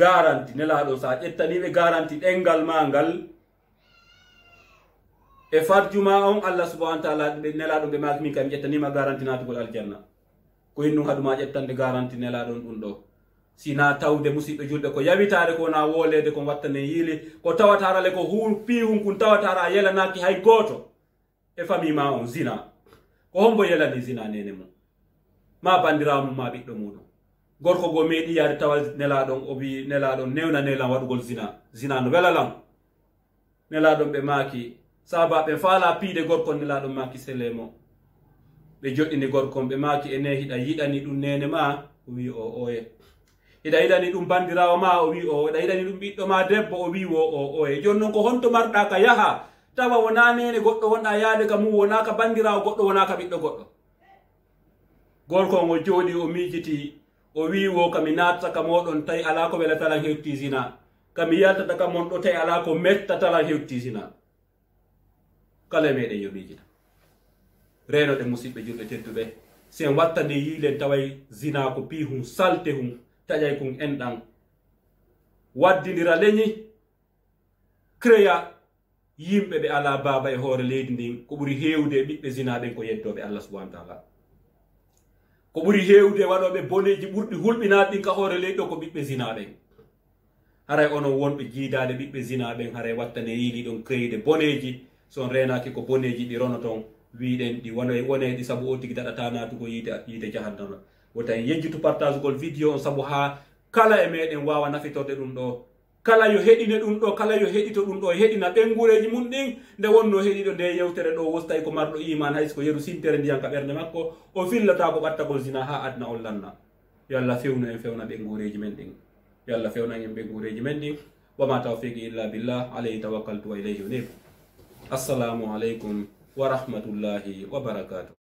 garanti nelaɗo sa ƴettaniɓe garanti ɗengal mangal e farjuma on Allah subhanahu wa ta'ala nelaɗo ɓe maki min kam ƴettanima garanti natugol aljanna ko innum haɗuma ƴettande garanti nelaɗon ɗum ɗo sina tawde musidɓe julɓe ko yawitare ko na wolede ko wattane yiili ko tawatarale ko pihum kun tawatara a yelanaki hay goto e famille ma on zina ko hombo yelani zina nene mum ma bandiramum ma ɓiɗɗo muɗum gorko go meeɗi yaade tawa nelaɗon o wi nelaɗon newna nelan waɗugol zina no welalam nelaɗon ɓe maaki saba ɓe faala piide gorkon nelaɗon maaki selemo ɓe joɗɗini gorkon ɓe maaki ene hiɗa yiɗani ɗum nene ma o wi o oye hiɗa yiɗani ɗum bandirawo ma o wi o hiɗa yiɗani ɗum ɓiɗɗo ma debbo o wi o oye joni noon ko honto marɗa ka yaha tawa wona nene goɗɗo wonɗa yaade ka mum wona ka bandirawo goɗɗo wona ka ɓiɗɗo goɗɗo gorkon o jooɗi o miijiti o wi wo kami nattata ka moɗon tawi ala ko welatalan hewti zina kami yaltata ka mon ɗo tawi ala ko mettatalan hewti zina kala meɗen yo miijita renoɗe musidɓe julɓe tedduɓe sen wattande yiilen taway zina ko pihum salte hum taƴay kum enɗan waddidira leñi créa yimɓe ɓe ala baba e hoore leydi ndin ko ɓuri hewde e ɓiɓɓe zina ɓen ko yettoɓe Allah subhanahu wa ta'ala ko ɓuri hewde waɗoɓe boneji ɓurɗi hulɓinaɗe ɗin ka hoore leydi ɗo ko ɓiɓɓe zina ɓen haray onon wonɓe jiidade ɓiɓɓe zina ɓen haray wattane yiili ɗon créide boneji son renaki ko boneji ɗi rono ton wiɗen ɗi woneɗi saabu o tigi daɗata natugo yiide jahannama wotan yejjitu partage gol vidéo on saabu ha kala e meɗen wawa nafitorde ɗum ɗo kala yo heɗine ɗum ɗo kala yo heɗito ɗum ɗo heɗina ɓengureji mum ɗin nde wonno heɗiɗo nde yewtere ɗo wostay ko marɗo iman hayso ko yeru sintere ndiyan ka ɓerde makko o fillata ko ɓattagol zina ha adna on lanna yo Allah fewnu en fewna ɓengureji men ɗin yo Allah fewna en ɓengureji men ɗin wama tawfiqi illa billah alayhi tawakkaltu wa ilayhi unib. Assalamu alaikum wa rahmatullahi wa barakatuh.